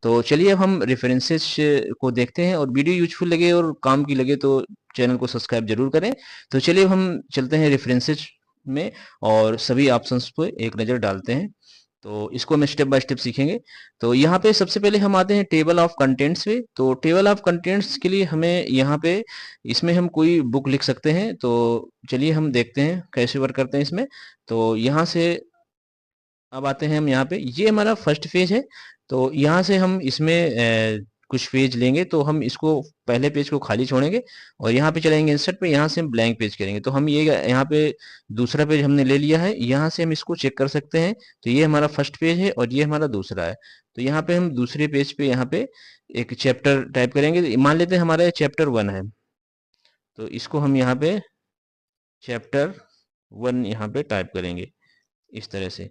तो चलिए अब हम रेफरेंसेस को देखते हैं, और वीडियो यूजफुल लगे और काम की लगे तो चैनल को सब्सक्राइब जरूर करें। तो चलिए अब हम चलते हैं रेफरेंसेस में और सभी ऑप्शंस पे एक नज़र डालते हैं। तो इसको हम स्टेप बाय स्टेप सीखेंगे। तो यहाँ पे सबसे पहले हम आते हैं टेबल ऑफ कंटेंट्स पे। तो टेबल ऑफ कंटेंट्स के लिए हमें यहाँ पे इसमें हम कोई बुक लिख सकते हैं। तो चलिए हम देखते हैं कैसे वर्क करते हैं इसमें। तो यहाँ से अब आते हैं हम यहाँ पे, ये हमारा फर्स्ट पेज है। तो यहाँ से हम इसमें कुछ पेज लेंगे, तो हम इसको पहले पेज को खाली छोड़ेंगे और यहाँ पे चलेंगे इंसर्ट पे, यहाँ से हम ब्लैंक पेज करेंगे। तो हम ये यहाँ पे दूसरा पेज हमने ले लिया है, यहाँ से हम इसको चेक कर सकते हैं। तो ये हमारा फर्स्ट पेज है और ये हमारा दूसरा है। तो यहाँ पे हम दूसरे पेज पे यहाँ पे एक चैप्टर टाइप करेंगे। मान लेते हैं हमारा चैप्टर 1 है, तो इसको हम यहाँ पे चैप्टर 1 यहाँ पे टाइप करेंगे इस तरह से।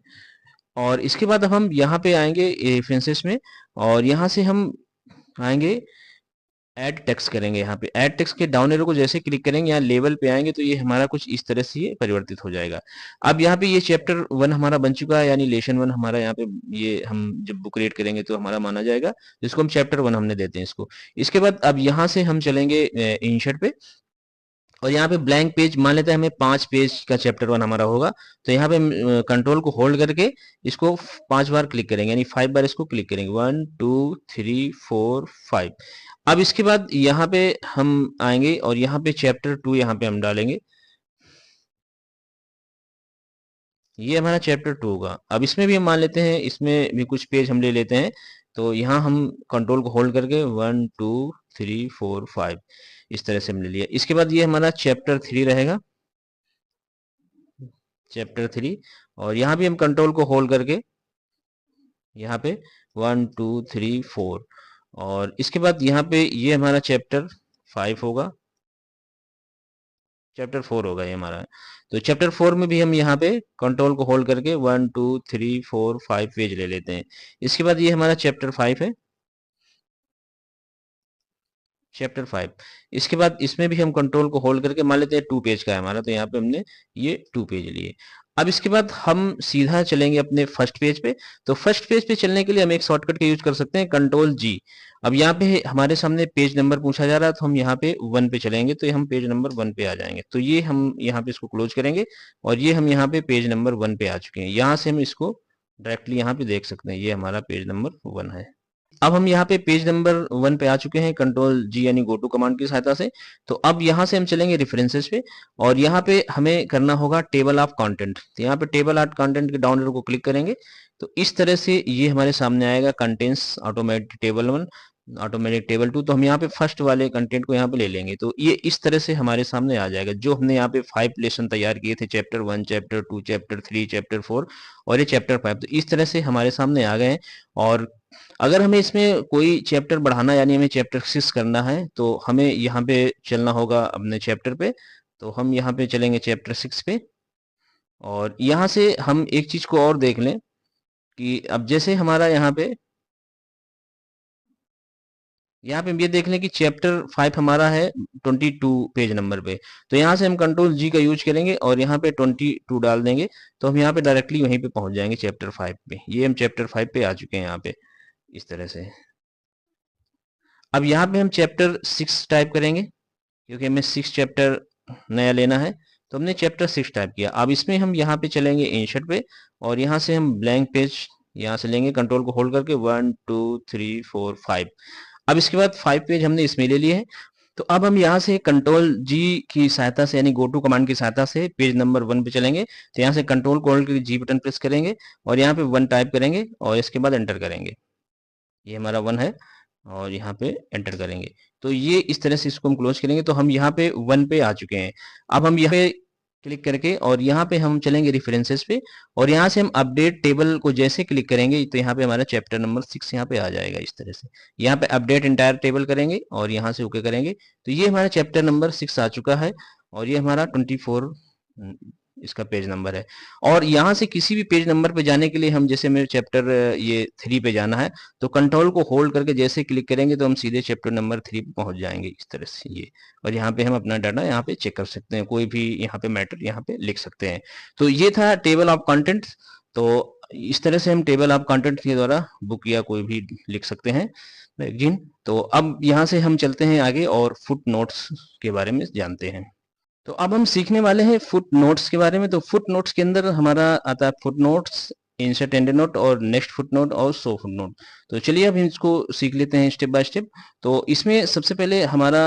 और इसके बाद अब हम यहाँ पे आएंगे रेफरेंसेस में, और यहाँ से हम आएंगे ऐड टेक्स्ट करेंगे। यहाँ पे ऐड टेक्स्ट के डाउन एरो को जैसे क्लिक करेंगे, यहाँ लेवल पे आएंगे तो ये हमारा कुछ इस तरह से ये परिवर्तित हो जाएगा। अब यहाँ पे ये चैप्टर 1 हमारा बन चुका है, यानी लेसन 1 हमारा यहाँ पे, ये हम जब बुक रीड करेंगे तो हमारा माना जाएगा, जिसको हम चैप्टर 1 हमने देते हैं इसको। इसके बाद अब यहाँ से हम चलेंगे इंसर्ट पे, और यहाँ पे ब्लैंक पेज मान लेते हैं हमें 5 पेज का चैप्टर 1 हमारा होगा। तो यहाँ पे कंट्रोल को होल्ड करके इसको 5 बार क्लिक करेंगे, यानी 5 बार इसको क्लिक करेंगे, 1 2 3 4 5। अब इसके बाद यहाँ पे हम आएंगे और यहाँ पे चैप्टर 2 यहाँ पे हम डालेंगे, ये हमारा चैप्टर 2 होगा। अब इसमें भी हम मान लेते हैं, इसमें भी कुछ पेज हम ले लेते हैं। तो यहाँ हम कंट्रोल को होल्ड करके 1 2 3 4 5 इस तरह से हम ले लिया। इसके बाद ये हमारा चैप्टर 3 रहेगा, चैप्टर 3। और यहाँ भी हम कंट्रोल को होल्ड करके यहाँ पे 1 2 3 4, और इसके बाद यहाँ पे ये हमारा चैप्टर 5 होगा, चैप्टर 4 होगा ये हमारा। तो चैप्टर 4 में भी हम यहाँ पे कंट्रोल को होल्ड करके 1 2 3 4 5 पेज ले लेते हैं। इसके बाद ये हमारा चैप्टर 5 है, चैप्टर 5। इसके बाद इसमें भी हम कंट्रोल को होल्ड करके मान लेते हैं 2 पेज का है हमारा, तो यहाँ पे हमने ये 2 पेज लिए। अब इसके बाद हम सीधा चलेंगे अपने फर्स्ट पेज पे। तो फर्स्ट पेज पे चलने के लिए हम एक शॉर्टकट का यूज कर सकते हैं, कंट्रोल जी। अब यहाँ पे हमारे सामने पेज नंबर पूछा जा रहा है, तो हम यहाँ पे 1 पे चलेंगे तो हम पेज नंबर 1 पे आ जाएंगे। तो ये हम यहाँ पे इसको क्लोज करेंगे, और ये हम यहाँ पे पेज नंबर 1 पे आ चुके हैं। यहाँ से हम इसको डायरेक्टली यहाँ पे देख सकते हैं, ये हमारा पेज नंबर 1 है। अब हम यहाँ पे पेज नंबर 1 पे आ चुके हैं कंट्रोल जी यानी गो टू कमांड की सहायता से। तो अब यहाँ से हम चलेंगे रेफरेंसेस पे, और यहाँ पे हमें करना होगा टेबल ऑफ कंटेंट। तो यहाँ पे टेबल ऑफ कंटेंट के डाउन एरो को क्लिक करेंगे, तो इस तरह से ये हमारे सामने आएगा, contents automatic table 1 automatic table 2। तो हम यहाँ पे फर्स्ट वाले कंटेंट को यहाँ पे ले लेंगे, तो ये इस तरह से हमारे सामने आ जाएगा। जो हमने यहाँ पे 5 लेसन तैयार किए थे, चैप्टर 1 चैप्टर 2 चैप्टर 3 चैप्टर 4 और ये चैप्टर 5, तो इस तरह से हमारे सामने आ गए हैं। और अगर हमें इसमें कोई चैप्टर बढ़ाना, यानी हमें चैप्टर 6 करना है, तो हमें यहाँ पे चलना होगा अपने चैप्टर पे। तो हम यहाँ पे चलेंगे चैप्टर 6 पे, और यहाँ से हम एक चीज को और देख लें कि अब जैसे हमारा यहाँ पे हम ये देख लें कि चैप्टर 5 हमारा है 22 पेज नंबर पे। तो यहाँ से हम कंट्रोल जी का यूज करेंगे और यहाँ पे 22 डाल देंगे, तो हम यहाँ पे डायरेक्टली वहीं पे पहुंच जाएंगे चैप्टर 5 पे। ये हम चैप्टर 5 पे आ चुके हैं यहाँ पे इस तरह से। अब यहाँ पे हम चैप्टर 6 टाइप करेंगे, क्योंकि हमें 6 चैप्टर नया लेना है। तो हमने चैप्टर 6 टाइप किया। अब इसमें हम यहाँ पे चलेंगे इंसर्ट पे, और यहाँ से हम ब्लैंक पेज यहाँ से लेंगे, कंट्रोल को होल्ड करके 1 2 3 4 5। अब इसके बाद 5 पेज हमने इसमें ले लिए हैं। तो अब हम यहाँ से कंट्रोल जी की सहायता से, यानी गो टू कमांड की सहायता से पेज नंबर 1 पे चलेंगे। तो यहाँ से कंट्रोल को होल्ड करके जी बटन प्रेस करेंगे और यहाँ पे 1 टाइप करेंगे और इसके बाद एंटर करेंगे। ये हमारा 1 है और यहाँ पे एंटर करेंगे। तो ये इस तरह से इसको हम क्लोज करेंगे। तो हम यहाँ पे 1 पे आ चुके हैं। अब हम यहाँ पे क्लिक करके और यहाँ पे हम चलेंगे रेफरेंसेस पे, और यहाँ से हम अपडेट टेबल को जैसे क्लिक करेंगे तो यहाँ पे हमारा चैप्टर नंबर 6 यहाँ पे आ जाएगा इस तरह से। यहाँ पे अपडेट इंटायर टेबल करेंगे और यहाँ से ओके करेंगे, तो ये हमारा चैप्टर नंबर 6 आ चुका है, और ये हमारा 24 इसका पेज नंबर है। और यहाँ से किसी भी पेज नंबर पे जाने के लिए हम, जैसे मेरे चैप्टर ये 3 पे जाना है, तो कंट्रोल को होल्ड करके जैसे क्लिक करेंगे तो हम सीधे चैप्टर नंबर 3 पे पहुंच जाएंगे इस तरह से ये। और यहाँ पे हम अपना डाटा यहाँ पे चेक कर सकते हैं, कोई भी यहाँ पे मैटर यहाँ पे लिख सकते हैं। तो ये था टेबल ऑफ कंटेंट्स। तो इस तरह से हम टेबल ऑफ कंटेंट के द्वारा बुक या कोई भी लिख सकते हैं मैगजीन। तो अब यहाँ से हम चलते हैं आगे और फुट नोट्स के बारे में जानते हैं। तो अब हम सीखने वाले हैं फुट नोट्स के बारे में। तो फुट नोट्स के अंदर हमारा आता है foot notes, insert and note और नेक्स्ट फुट नोट और सो फुट नोट। तो चलिए अब इसको सीख लेते हैं स्टेप बाय स्टेप। तो इसमें सबसे पहले हमारा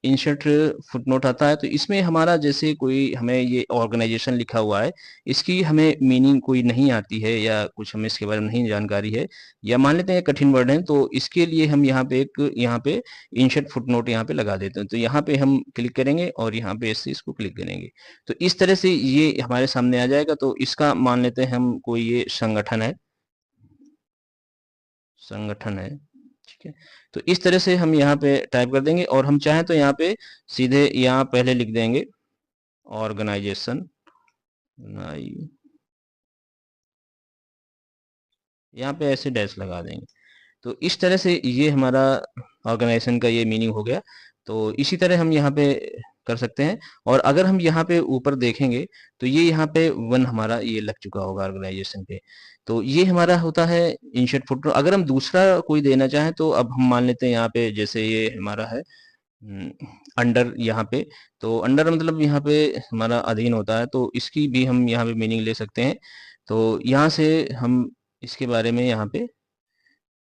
इंसर्ट फुट नोट आता है। तो इसमें हमारा जैसे कोई हमें ये ऑर्गेनाइजेशन लिखा हुआ है, इसकी हमें मीनिंग कोई नहीं आती है या कुछ हमें इसके बारे में नहीं जानकारी है, या मान लेते हैं कठिन वर्ड है, तो इसके लिए हम यहाँ पे इंसर्ट फुटनोट यहाँ पे लगा देते हैं। तो यहाँ पे हम क्लिक करेंगे और यहाँ पे ऐसे इसको क्लिक करेंगे तो इस तरह से ये हमारे सामने आ जाएगा। तो इसका मान लेते हैं हम कोई ये संगठन है, ठीक है। तो इस तरह से हम यहाँ पे टाइप कर देंगे और हम चाहें तो यहाँ पे सीधे यहाँ पहले लिख देंगे ऑर्गेनाइजेशन, यहाँ पे ऐसे डैश लगा देंगे। तो इस तरह से ये हमारा ऑर्गेनाइजेशन का ये मीनिंग हो गया। तो इसी तरह हम यहाँ पे कर सकते हैं। और अगर हम यहाँ पे ऊपर देखेंगे तो ये यहाँ पे 1 हमारा ये लग चुका होगा ऑर्गेनाइजेशन पे। तो ये हमारा होता है इंसर्ट फुटनोट। अगर हम दूसरा कोई देना चाहें तो अब हम मान लेते हैं यहाँ पे जैसे ये हमारा है अंडर, यहाँ पे तो अंडर मतलब यहाँ पे हमारा अधीन होता है। तो इसकी भी हम यहाँ पे मीनिंग ले सकते हैं। तो यहाँ से हम इसके बारे में यहाँ पे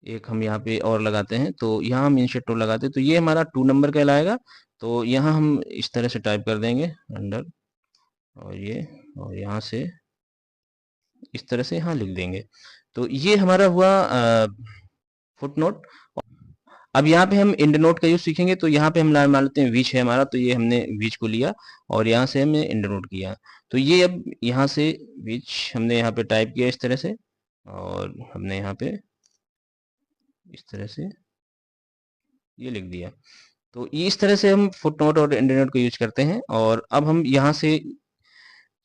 एक हम यहाँ पे और लगाते हैं। तो यहाँ हम इंसर्ट टू लगाते हैं तो ये हमारा 2 नंबर कहलाएगा। तो यहाँ हम इस तरह से टाइप कर देंगे अंडर और ये, और यहाँ से इस तरह से यहाँ लिख देंगे। तो ये हमारा हुआ फुट नोट। अब यहाँ पे हम एंड नोट का यूज सीखेंगे। तो यहाँ पे हम मान लेते हैं विच है हमारा, तो ये हमने विच को लिया और यहाँ से हमने एंड नोट किया। तो ये अब यहाँ से विच हमने यहाँ पे टाइप किया इस तरह से, और हमने यहाँ पे इस तरह से ये लिख दिया। तो ये इस तरह से हम फुटनोट और एंड नोट को यूज करते हैं। और अब हम यहाँ से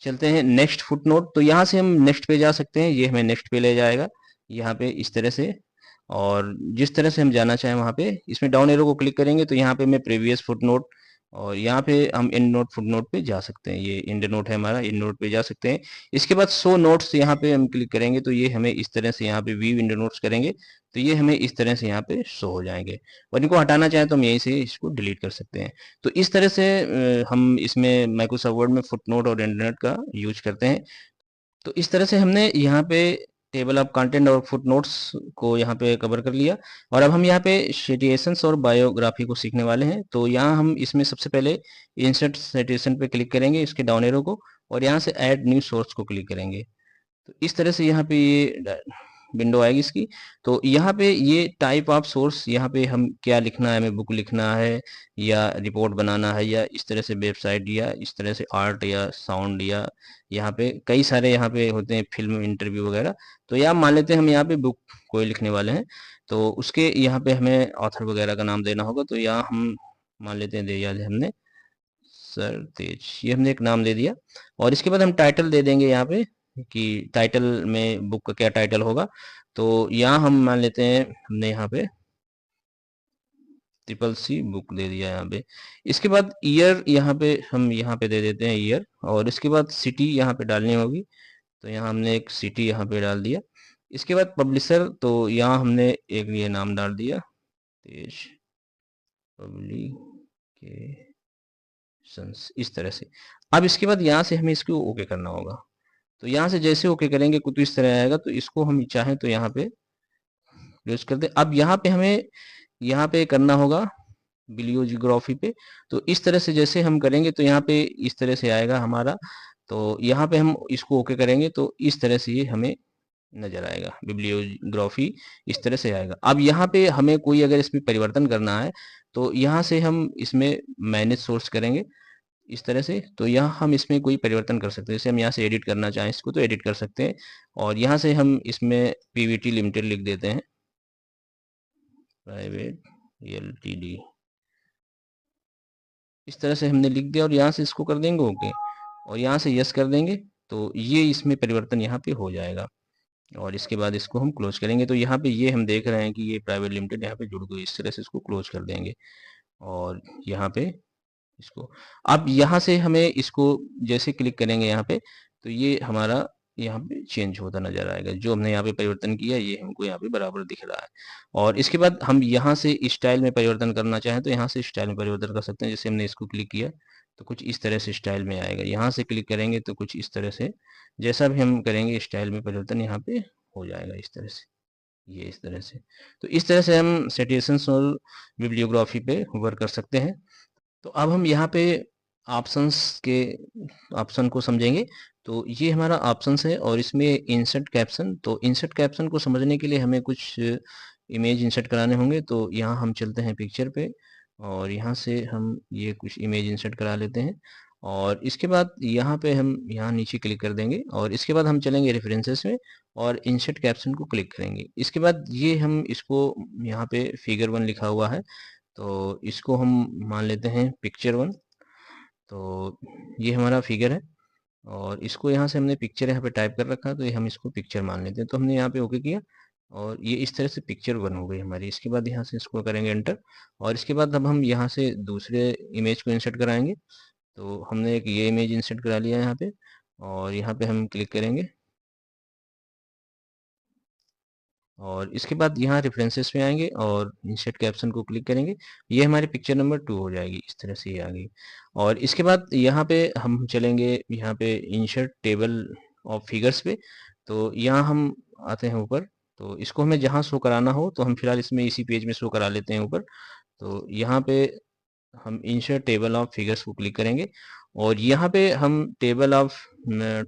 चलते हैं नेक्स्ट फुटनोट। तो यहाँ से हम नेक्स्ट पे जा सकते हैं, ये हमें नेक्स्ट पे ले जाएगा यहाँ पे इस तरह से। और जिस तरह से हम जाना चाहें वहाँ पे इसमें डाउन एरो को क्लिक करेंगे तो यहाँ पे मैं प्रीवियस फुटनोट, और यहाँ पे हम एंड नोट फुटनोट पे जा सकते हैं। ये एंड नोट है हमारा, एंड नोट पे जा सकते हैं। इसके बाद शो नोट्स यहाँ पे हम क्लिक करेंगे तो ये हमें इस तरह से यहाँ पे व्यू एंड नोट्स करेंगे तो ये हमें इस तरह से यहाँ पे शो हो जाएंगे। और इनको हटाना चाहें तो हम यहीं से इसको डिलीट कर सकते हैं। तो इस तरह से हम इसमें माइक्रोसॉफ्ट वर्ड में फुटनोट और एंड नोट का यूज करते हैं। तो इस तरह से हमने यहाँ पे टेबल ऑफ कंटेंट और फुटनोट्स को यहाँ पे कवर कर लिया। और अब हम यहाँ पे सिटेशंस और बायोग्राफी को सीखने वाले हैं। तो यहाँ हम इसमें सबसे पहले इंसर्ट सिटेशन पे क्लिक करेंगे, इसके डाउन एरो को, और यहाँ से ऐड न्यू सोर्स को क्लिक करेंगे। तो इस तरह से यहाँ पे ये विंडो आएगी इसकी। तो यहाँ पे ये टाइप ऑफ सोर्स, यहाँ पे हम क्या लिखना है, हमें बुक लिखना है या रिपोर्ट बनाना है या इस तरह से वेबसाइट या इस तरह से आर्ट या साउंड, या यहाँ पे कई सारे यहाँ पे होते हैं फिल्म इंटरव्यू वगैरह। तो यहाँ मान लेते हैं हम यहाँ पे बुक कोई लिखने वाले हैं तो उसके यहाँ पे हमें ऑथर वगैरह का नाम देना होगा। तो यहाँ हम मान लेते हैं, दे दिया हमने सर तेज, ये हमने एक नाम दे दिया। और इसके बाद हम टाइटल दे देंगे यहाँ पे कि टाइटल में बुक का क्या टाइटल होगा। तो यहाँ हम मान लेते हैं हमने यहाँ पे CCC बुक दे दिया यहाँ पे। इसके बाद ईयर यहाँ पे हम यहाँ पे दे देते हैं ईयर, और इसके बाद सिटी यहाँ पे डालनी होगी। तो यहाँ हमने एक सिटी यहाँ पे डाल दिया। इसके बाद पब्लिशर, तो यहाँ हमने एक ये नाम डाल दिया तेज पब्लिकेशंस, इस तरह से। अब इसके बाद यहाँ से हमें इसको ओके करना होगा। तो यहाँ से जैसे ओके करेंगे कुछ इस तरह आएगा। तो इसको हम चाहें तो यहाँ पे यूज कर दे। अब यहाँ पे हमें यहाँ पे करना होगा बिलियोजियोग्राफी पे। तो इस तरह से जैसे हम करेंगे तो यहाँ पे इस तरह से आएगा हमारा। तो यहाँ पे हम इसको ओके करेंगे तो इस तरह से ये हमें नजर आएगा, बिब्लियोग्राफी इस तरह से आएगा। अब यहाँ पे हमें कोई अगर इसमें परिवर्तन करना है तो यहाँ से हम इसमें मैनेज सोर्स करेंगे इस तरह से। तो यहाँ हम इसमें कोई परिवर्तन कर सकते हैं, जैसे हम यहाँ से एडिट करना चाहें इसको तो एडिट कर सकते हैं। और यहाँ से हम इसमें पीवीटी लिमिटेड लिख देते हैं, प्राइवेट LTD, इस तरह से हमने लिख दिया। और यहाँ से इसको कर देंगे ओके, और यहाँ से यस कर देंगे तो ये इसमें परिवर्तन यहाँ पे हो जाएगा। और इसके बाद इसको हम क्लोज करेंगे। तो यहाँ पे ये हम देख रहे हैं कि ये प्राइवेट लिमिटेड यहाँ पे जुड़ गई, इस तरह से इसको क्लोज कर देंगे। और यहाँ पे इसको, अब यहाँ से हमें इसको जैसे क्लिक करेंगे यहाँ पे तो ये हमारा यहाँ पे चेंज होता नजर आएगा। जो हमने यहाँ पे परिवर्तन किया ये हमको यहाँ पे बराबर दिख रहा है। और इसके बाद हम यहाँ से स्टाइल में परिवर्तन करना चाहें तो यहाँ से स्टाइल में परिवर्तन कर सकते हैं। जैसे हमने इसको क्लिक किया तो कुछ इस तरह से स्टाइल में आएगा, यहाँ से क्लिक करेंगे तो कुछ इस तरह से, जैसा भी हम करेंगे स्टाइल में परिवर्तन यहाँ पे हो जाएगा इस तरह से, ये इस तरह से। तो इस तरह से हम सिटेशंस और बिब्लियोग्राफी पे वर्क कर सकते हैं। तो अब हम यहाँ पे ऑप्शंस के ऑप्शन को समझेंगे। तो ये हमारा ऑप्शंस है और इसमें इंसर्ट कैप्शन। तो इंसर्ट कैप्शन को समझने के लिए हमें कुछ इमेज इंसर्ट कराने होंगे। तो यहाँ हम चलते हैं पिक्चर पे और यहाँ से हम ये कुछ इमेज इंसर्ट करा लेते हैं और इसके बाद यहाँ पे हम यहाँ नीचे क्लिक कर देंगे और इसके बाद हम चलेंगे रेफरेंसेस में और इंसर्ट कैप्शन को क्लिक करेंगे। इसके बाद ये हम इसको यहाँ पे फिगर 1 लिखा हुआ है तो इसको हम मान लेते हैं पिक्चर 1। तो ये हमारा फिगर है और इसको यहाँ से हमने पिक्चर यहाँ पे टाइप कर रखा है तो ये हम इसको पिक्चर मान लेते हैं। तो हमने यहाँ पे ओके किया और ये इस तरह से पिक्चर 1 हो गई हमारी। इसके बाद यहाँ से इसको करेंगे एंटर और इसके बाद अब हम यहाँ से दूसरे इमेज को इंसर्ट कराएंगे। तो हमने एक ये इमेज इंसर्ट करा लिया यहाँ पे और यहाँ पे हम क्लिक करेंगे और इसके बाद यहाँ रेफरेंसेस में आएंगे और इंसर्ट कैप्शन को क्लिक करेंगे। ये हमारी पिक्चर नंबर 2 हो जाएगी, इस तरह से ये आ गई। और इसके बाद यहाँ पे हम चलेंगे यहाँ पे इंसर्ट टेबल ऑफ फिगर्स पे। तो यहाँ हम आते हैं ऊपर, तो इसको हमें जहाँ शो कराना हो तो हम फिलहाल इसमें इसी पेज में शो करा लेते हैं ऊपर। तो यहाँ पे हम इंसर्ट टेबल ऑफ फिगर्स को क्लिक करेंगे और यहाँ पे हम टेबल ऑफ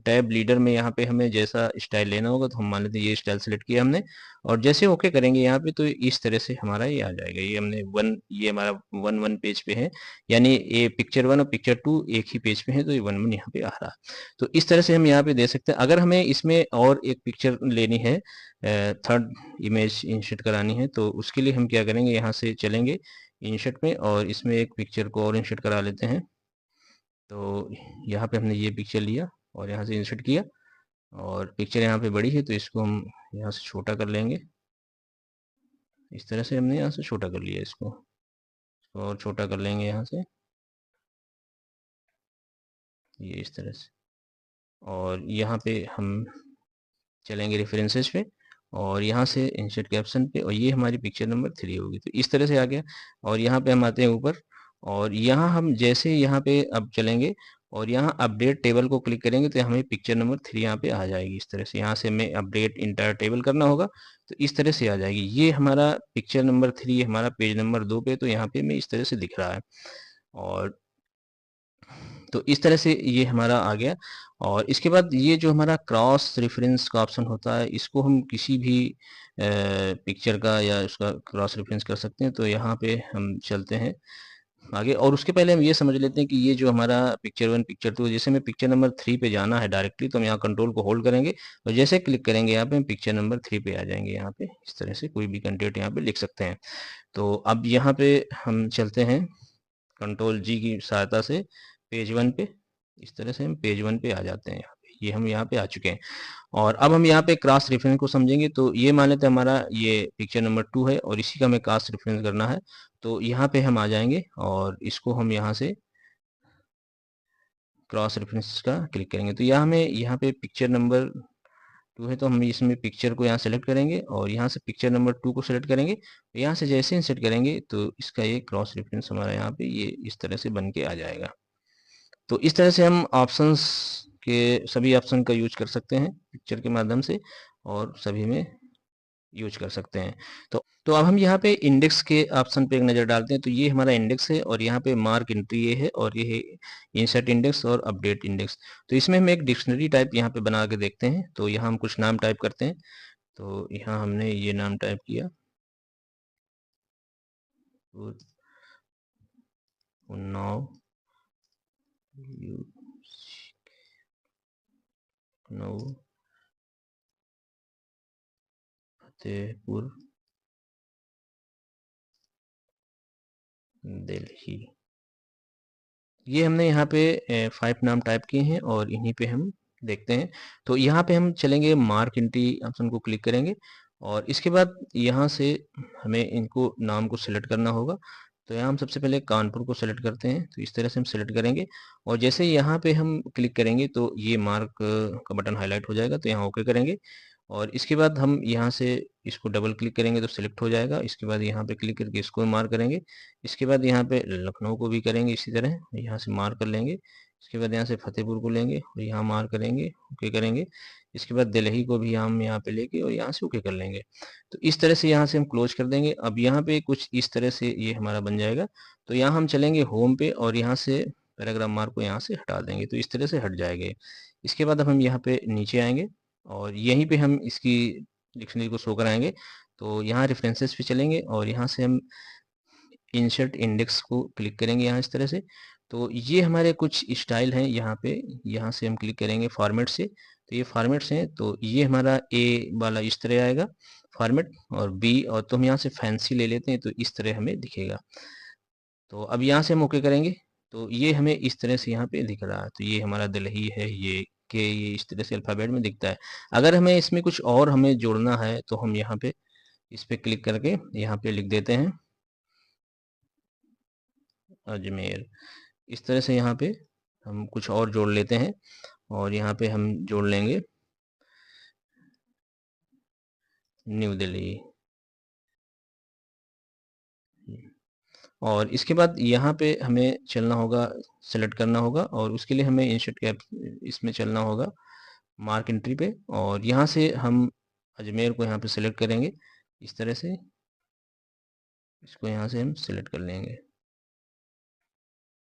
टैब लीडर में यहाँ पे हमें जैसा स्टाइल लेना होगा तो हम मान लेते हैं ये स्टाइल सेलेक्ट किया हमने और जैसे ओके करेंगे यहाँ पे तो इस तरह से हमारा ये आ जाएगा। ये हमने ये हमारा 1 पेज पे है, यानी ये पिक्चर 1 और पिक्चर 2 एक ही पेज पे है तो ये 1 यहाँ पे आ रहा है। तो इस तरह से हम यहाँ पे दे सकते हैं। अगर हमें इसमें और एक पिक्चर लेनी है, थर्ड इमेज इंसर्ट करानी है तो उसके लिए हम क्या करेंगे, यहाँ से चलेंगे इंसर्ट में और इसमें एक पिक्चर को और इंसर्ट करा लेते हैं। तो यहाँ पे हमने ये पिक्चर लिया और यहाँ से इंसर्ट किया और पिक्चर यहाँ पे बड़ी है तो इसको हम यहाँ से छोटा कर लेंगे। इस तरह से हमने यहाँ से छोटा कर लिया इसको और छोटा कर लेंगे यहाँ से, ये इस तरह से। और यहाँ पे हम चलेंगे रेफरेंसेस पे और यहाँ से इंसर्ट कैप्शन पे और ये हमारी पिक्चर नंबर 3 होगी। तो इस तरह से आ गया और यहाँ पे हम आते हैं ऊपर और यहाँ हम जैसे यहाँ पे अब चलेंगे और यहाँ अपडेट टेबल को क्लिक करेंगे तो हमें पिक्चर नंबर 3 यहाँ पे आ जाएगी इस तरह से। यहाँ से हमें अपडेट इंटायर टेबल करना होगा तो इस तरह से आ जाएगी। ये हमारा पिक्चर नंबर 3 हमारा पेज नंबर 2 पे, तो यहाँ पे हमें इस तरह से दिख रहा है। और तो इस तरह से ये हमारा आ गया। और इसके बाद ये जो हमारा क्रॉस रेफरेंस का ऑप्शन होता है इसको हम किसी भी पिक्चर का या उसका क्रॉस रेफरेंस कर सकते हैं। तो यहाँ पे हम चलते हैं आगे और उसके पहले हम ये समझ लेते हैं कि ये जो हमारा पिक्चर 1 पिक्चर 2, जैसे हमें पिक्चर नंबर 3 पे जाना है डायरेक्टली तो हम यहाँ कंट्रोल को होल्ड करेंगे और जैसे क्लिक करेंगे यहाँ पे हम पिक्चर नंबर 3 पे आ जाएंगे। यहाँ पे इस तरह से कोई भी कंटेंट यहाँ पे लिख सकते हैं। तो अब यहाँ पे हम चलते हैं कंट्रोल जी की सहायता से पेज 1 पे, इस तरह से हम पेज 1 पे आ जाते हैं। यहाँ पे ये हम यहाँ पे आ चुके हैं और अब हम यहाँ पे क्रॉस रेफरेंस को समझेंगे। तो ये मान लेते हैं हमारा ये पिक्चर नंबर 2 है और इसी का हमें क्रॉस रेफरेंस करना है। तो यहाँ पे हम आ जाएंगे और इसको हम यहाँ से क्रॉस रेफरेंस का क्लिक करेंगे। तो यहाँ हमें यहाँ पे पिक्चर नंबर 2 है तो हम इसमें पिक्चर को यहाँ सेलेक्ट करेंगे और यहाँ से पिक्चर नंबर 2 को सेलेक्ट करेंगे। यहाँ से जैसे इंसर्ट करेंगे तो इसका ये क्रॉस रेफरेंस हमारा यहाँ पे ये इस तरह से बन के आ जाएगा। तो इस तरह से हम ऑप्शंस के सभी ऑप्शन का यूज कर सकते हैं पिक्चर के माध्यम से और सभी में यूज कर सकते हैं। तो अब हम यहाँ पे इंडेक्स के ऑप्शन पे एक नज़र डालते हैं। तो ये हमारा इंडेक्स है और यहाँ पे मार्क एंट्री ये है और ये है इंसर्ट इंडेक्स और अपडेट इंडेक्स। तो इसमें हम एक डिक्शनरी टाइप यहाँ पे बना के देखते हैं। तो यहाँ हम कुछ नाम टाइप करते हैं। तो यहाँ हमने ये नाम टाइप किया उन्नाव फतेहपुर दिल्ली। ये हमने यहाँ पे 5 नाम टाइप किए हैं और इन्हीं पे हम देखते हैं। तो यहाँ पे हम चलेंगे मार्क एंट्री ऑप्शन को क्लिक करेंगे और इसके बाद यहाँ से हमें इनको नाम को सिलेक्ट करना होगा। तो यहाँ हम सबसे पहले कानपुर को सेलेक्ट करते हैं, तो इस तरह से हम सेलेक्ट करेंगे और जैसे यहाँ पे हम क्लिक करेंगे तो ये मार्क का बटन हाईलाइट हो जाएगा, तो यहाँ ओके करेंगे और इसके बाद हम यहाँ से इसको डबल क्लिक करेंगे तो सिलेक्ट हो जाएगा। इसके बाद यहाँ पे क्लिक करके इसको मार्क करेंगे। इसके बाद यहाँ पे लखनऊ को भी करेंगे इसी तरह, यहाँ से मार्क कर लेंगे। इसके बाद यहाँ से फतेहपुर को लेंगे और यहाँ मार्क करेंगे, ओके करेंगे। इसके बाद दिल्ली को भी हम यहाँ पे लेके और यहाँ से ओके कर लेंगे। तो इस तरह से यहाँ से हम क्लोज कर देंगे। अब यहाँ पे कुछ इस तरह से ये हमारा बन जाएगा। तो यहाँ हम चलेंगे होम पे और यहाँ से पैराग्राफ मार्क को यहाँ से हटा देंगे, तो इस तरह से हट जाएंगे। इसके बाद अब हम यहाँ पे नीचे आएंगे और यहीं पे हम इसकी डिक्शनरी को शो कराएंगे। तो यहाँ रेफरेंसेस पे चलेंगे और यहाँ से हम इंसर्ट इंडेक्स को क्लिक करेंगे यहाँ इस तरह से। तो ये हमारे कुछ स्टाइल हैं यहाँ पे, यहाँ से हम क्लिक करेंगे फॉर्मेट से। तो ये फॉर्मेट्स हैं, तो ये हमारा ए वाला इस तरह आएगा फॉर्मेट और बी, और तो हम यहाँ से फैंसी ले लेते हैं तो इस तरह हमें दिखेगा। तो अब यहाँ से हम ओके करेंगे तो ये हमें इस तरह से यहाँ पे दिख रहा है। तो ये हमारा दिल्ली है, ये इस तरह से अल्फ़ाबेट में दिखता है। अगर हमें इसमें कुछ और हमें जोड़ना है तो हम यहाँ पे इस पे क्लिक करके यहाँ पे लिख देते हैं अजमेर। इस तरह से यहाँ पे हम कुछ और जोड़ लेते हैं और यहाँ पे हम जोड़ लेंगे न्यू दिल्ली। और इसके बाद यहाँ पे हमें चलना होगा, सेलेक्ट करना होगा और उसके लिए हमें इंसर्ट कैप इसमें चलना होगा मार्क एंट्री पे और यहाँ से हम अजमेर को यहाँ पे सेलेक्ट करेंगे इस तरह से। इसको यहाँ से हम सेलेक्ट कर लेंगे,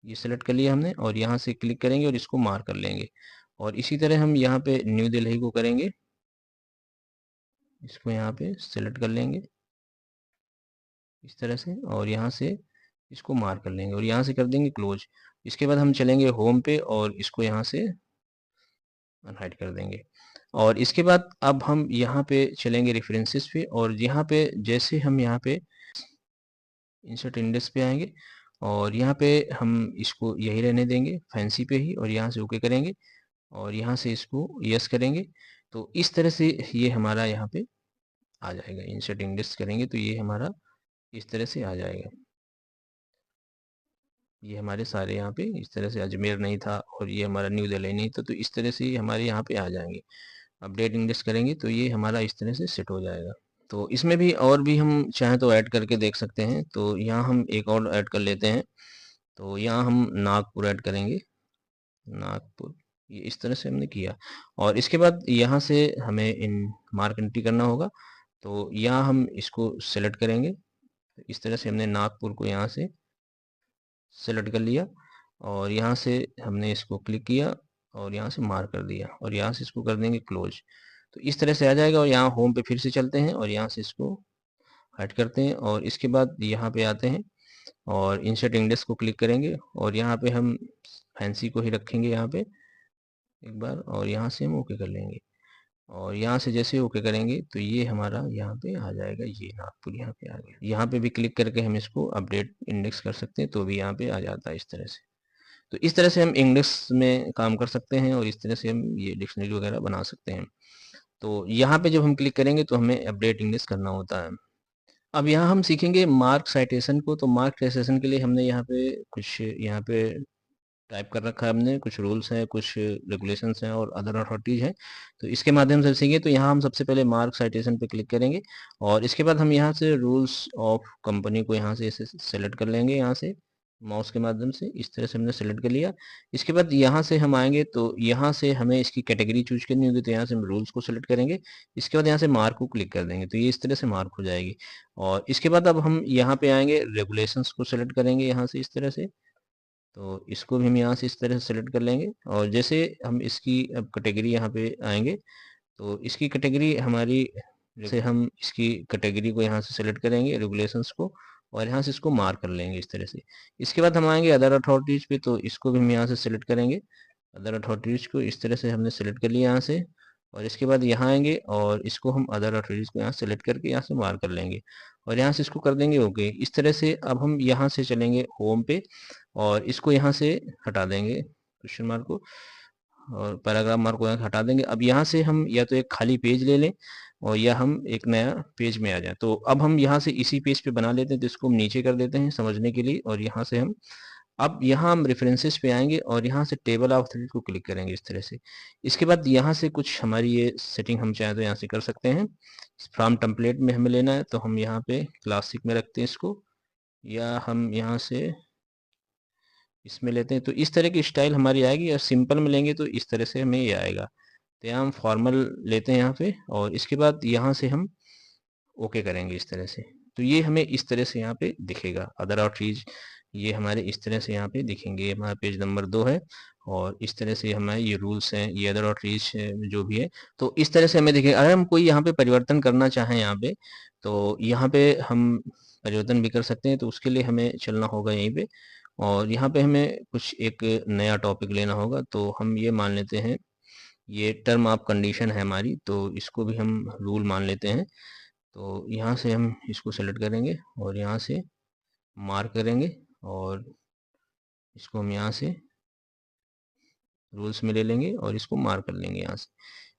ये सेलेक्ट कर लिया हमने और यहाँ से क्लिक करेंगे और इसको मार्क कर लेंगे। और इसी तरह हम यहाँ पे न्यू दिल्ली को करेंगे, इसको यहाँ पे सेलेक्ट कर लेंगे इस तरह से और यहाँ से इसको मार्क कर लेंगे और यहाँ से कर देंगे क्लोज। इसके बाद हम चलेंगे होम पे और इसको यहाँ से अनहाइड कर देंगे। और इसके बाद अब हम यहाँ पे चलेंगे रेफरेंसेस पे और यहाँ पे जैसे हम यहाँ पे इंसर्ट इंडेक्स पे आएंगे और यहाँ पे हम इसको यही रहने देंगे फैंसी पे ही और यहाँ से ओके करेंगे और यहाँ से इसको यस करेंगे। तो इस तरह से ये हमारा यहाँ पे आ जाएगा। इंसर्ट इंडेक्स करेंगे तो ये हमारा इस तरह से आ जाएगा। ये हमारे सारे यहाँ पे इस तरह से अजमेर नहीं था और ये हमारा न्यू दिल्ली नहीं था, तो इस तरह से हमारे यहाँ पे आ जाएंगे। अपडेट इंडेक्स करेंगे तो ये हमारा इस तरह से सेट हो जाएगा। तो इसमें भी और भी हम चाहें तो ऐड करके देख सकते हैं। तो यहाँ हम एक और ऐड कर लेते हैं। तो यहाँ हम नागपुर ऐड करेंगे, नागपुर, ये इस तरह से हमने किया। और इसके बाद यहाँ से हमें इन मार्क एंट्री करना होगा। तो यहाँ हम इसको सेलेक्ट करेंगे, इस तरह से हमने नागपुर को यहाँ से सेलेक्ट कर लिया और यहाँ से हमने इसको क्लिक किया और यहाँ से मार्क कर दिया और यहाँ से इसको कर देंगे क्लोज। तो इस तरह से आ जाएगा और यहाँ होम पे फिर से चलते हैं और यहाँ से इसको हट करते हैं और इसके बाद यहाँ पे आते हैं और इंसर्ट इंडेक्स को क्लिक करेंगे और यहाँ पे हम फैंसी को ही रखेंगे यहाँ पे एक बार और यहाँ से हम ओके कर लेंगे और यहाँ से जैसे ओके करेंगे तो ये हमारा यहाँ पे आ जाएगा, ये नागपुर यहाँ पे आ गया। यहाँ पे भी क्लिक करके हम इसको अपडेट इंडेक्स कर सकते हैं तो भी यहाँ पे आ जाता है इस तरह से। तो इस तरह से हम इंडेक्स में काम कर सकते हैं और इस तरह से हम ये डिक्शनरी वगैरह बना सकते हैं। तो यहाँ पे जब हम क्लिक करेंगे तो हमें अपडेट इंडेक्स करना होता है। अब यहाँ हम सीखेंगे मार्क साइटेशन को। तो मार्क साइटेशन के लिए हमने यहाँ पे कुछ यहाँ पे टाइप कर रखा है, हमने कुछ रूल्स हैं, कुछ रेगुलेशंस हैं और अदर अथॉरिटीज हैं। तो इसके माध्यम से सीखेंगे। तो यहाँ हम सबसे पहले मार्क साइटेशन पे क्लिक करेंगे और इसके बाद हम यहाँ से रूल्स ऑफ कंपनी को यहाँ से सेलेक्ट कर लेंगे, यहाँ से माउस के माध्यम से इस तरह से हमने सेलेक्ट कर लिया। इसके बाद यहाँ से हम आएंगे तो यहाँ से हमें इसकी कैटेगरी चूज करनी होगी, तो यहाँ से हम रूल्स को सेलेक्ट करेंगे। इसके बाद यहाँ से मार्क को क्लिक कर देंगे तो ये इस तरह से मार्क हो जाएगी। और इसके बाद अब हम यहाँ पे आएंगे, रेगुलेशंस को सेलेक्ट करेंगे यहाँ से इस तरह से। तो इसको भी हम यहाँ से इस तरह से सेलेक्ट कर लेंगे और जैसे हम इसकी अब कैटेगरी यहाँ पे आएंगे तो इसकी कैटेगरी हमारी, जैसे हम इसकी कैटेगरी को यहाँ से सेलेक्ट करेंगे रेगुलेशंस को और यहाँ से इसको मार्क कर लेंगे इस तरह से। इसके बाद हम आएंगे अदर अथॉरिटीज पे, तो इसको भी हम यहाँ से सेलेक्ट करेंगे। अदर अथॉरिटीज को इस तरह से हमने सेलेक्ट कर लिया यहाँ से और इसके बाद यहाँ आएंगे और इसको हम अदर अथॉरिटीज को यहाँ सेलेक्ट करके यहाँ से मार्क कर लेंगे और यहाँ से इसको कर देंगे ओके। इस तरह से अब हम यहाँ से चलेंगे होम पे और इसको यहाँ से हटा देंगे क्वेश्चन मार्क को और पैराग्राफ मार्क को यहाँ हटा देंगे। अब यहाँ से हम या तो एक खाली पेज ले लें और या हम एक नया पेज में आ जाए। तो अब हम यहाँ से इसी पेज पे बना लेते हैं, तो इसको हम नीचे कर देते हैं समझने के लिए, और यहाँ से हम अब यहाँ हम रेफरेंसेस पे आएंगे और यहाँ से टेबल ऑफ थ्रेड को क्लिक करेंगे इस तरह से। इसके बाद यहाँ से कुछ हमारी ये सेटिंग हम चाहें तो यहाँ से कर सकते हैं। फ्रॉम टेम्पलेट में हमें लेना है तो हम यहाँ पे क्लासिक में रखते हैं इसको, या हम यहाँ से इसमें लेते हैं तो इस तरह की स्टाइल हमारी आएगी। और सिंपल में लेंगे तो इस तरह से हमें ये आएगा। तो यहाँ हम फॉर्मल लेते हैं यहाँ पे, और इसके बाद यहाँ से हम ओके करेंगे इस तरह से। तो ये हमें इस तरह से यहाँ पे दिखेगा। अदर आउटरीच ये हमारे इस तरह से यहाँ पे दिखेंगे। ये हमारा पेज नंबर 2 है और इस तरह से हमारे ये रूल्स हैं, ये अदर आउटरीच जो भी है, तो इस तरह से हमें दिखेगा। अगर हम कोई यहाँ पे परिवर्तन करना चाहें यहाँ पे, तो यहाँ पे हम परिवर्तन भी कर सकते हैं। तो उसके लिए हमें चलना होगा यहीं पे, और यहाँ पे हमें कुछ एक नया टॉपिक लेना होगा। तो हम ये मान लेते हैं, ये टर्म ऑफ कंडीशन है हमारी, तो इसको भी हम रूल मान लेते हैं। तो यहाँ से हम इसको सेलेक्ट करेंगे और यहाँ से मार्क करेंगे, और इसको हम यहाँ से रूल्स में ले लेंगे और इसको मार्क कर लेंगे यहाँ से।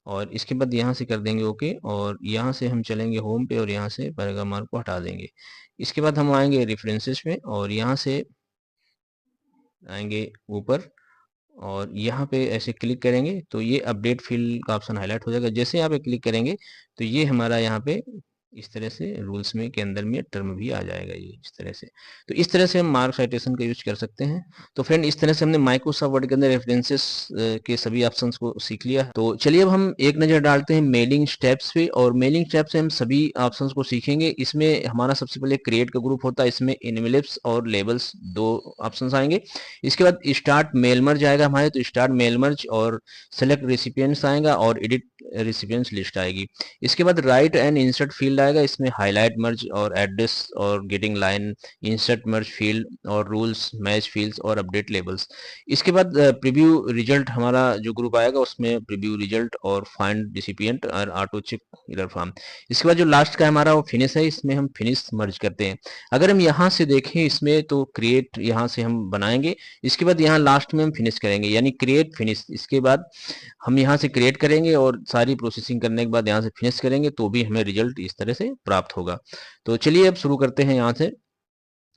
और इसके बाद यहाँ से कर देंगे ओके, और यहाँ से हम चलेंगे होम पे और यहाँ से पैराग्राफ मार्क को हटा देंगे। इसके बाद हम आएंगे रेफरेंसेस में और यहाँ से आएंगे ऊपर और यहाँ पे ऐसे क्लिक करेंगे तो ये अपडेट फील्ड का ऑप्शन हाईलाइट हो जाएगा। जैसे यहाँ पे क्लिक करेंगे तो ये हमारा यहाँ पे इस तरह से रूल्स में के अंदर में टर्म भी आ जाएगा ये इस तरह से। तो इस तरह से हम मार्क साइटेशन का यूज कर सकते हैं। तो फ्रेंड इस तरह से हमने माइक्रोसॉफ्ट वर्ड के अंदर रेफरेंसेस के सभी ऑप्शंस को सीख लिया। तो चलिए अब हम एक नजर डालते हैं मेलिंग स्टेप्स पे, और मेलिंग स्टेप से हम सभी ऑप्शंस को सीखेंगे। इसमें हमारा सबसे पहले क्रिएट का ग्रुप होता है, इसमें इनवेलप्स और लेबल्स 2 ऑप्शंस आएंगे। इसके बाद स्टार्ट मेल मर्ज आएगा हमारे, तो स्टार्ट मेल मर्ज और सेलेक्ट रेसिपिएंट्स आएगा और एडिट रेसिपिएंट्स लिस्ट आएगी। इसके बाद राइट एंड इंसर्ट फील्ड आएगा, इसमें हाईलाइट मर्ज और एड्रेस और गेटिंग लाइन, इंसर्ट मर्ज फील्ड और रूल्स, मैच फील्ड्स और अपडेट लेबल्स। इसके बाद प्रीव्यू रिजल्ट हमारा जो ग्रुप आएगा उसमें प्रीव्यू रिजल्ट और फाइंड रेसिपिएंट और ऑटो चेक एरर फॉर्म। इसके बाद जो लास्ट का हमारा वो फिनिश है, इसमें हम फिनिश मर्ज करते हैं। अगर हम यहाँ से देखें इसमें तो क्रिएट यहाँ से हम बनाएंगे, इसके बाद यहाँ लास्ट में हम फिनिश करेंगे, यानी क्रिएट फिनिश। इसके बाद हम यहाँ से क्रिएट करेंगे और सारी प्रोसेसिंग करने के बाद यहाँ से फिनिश करेंगे तो भी हमें रिजल्ट इस तरह से प्राप्त होगा। तो चलिए अब शुरू करते हैं यहाँ से।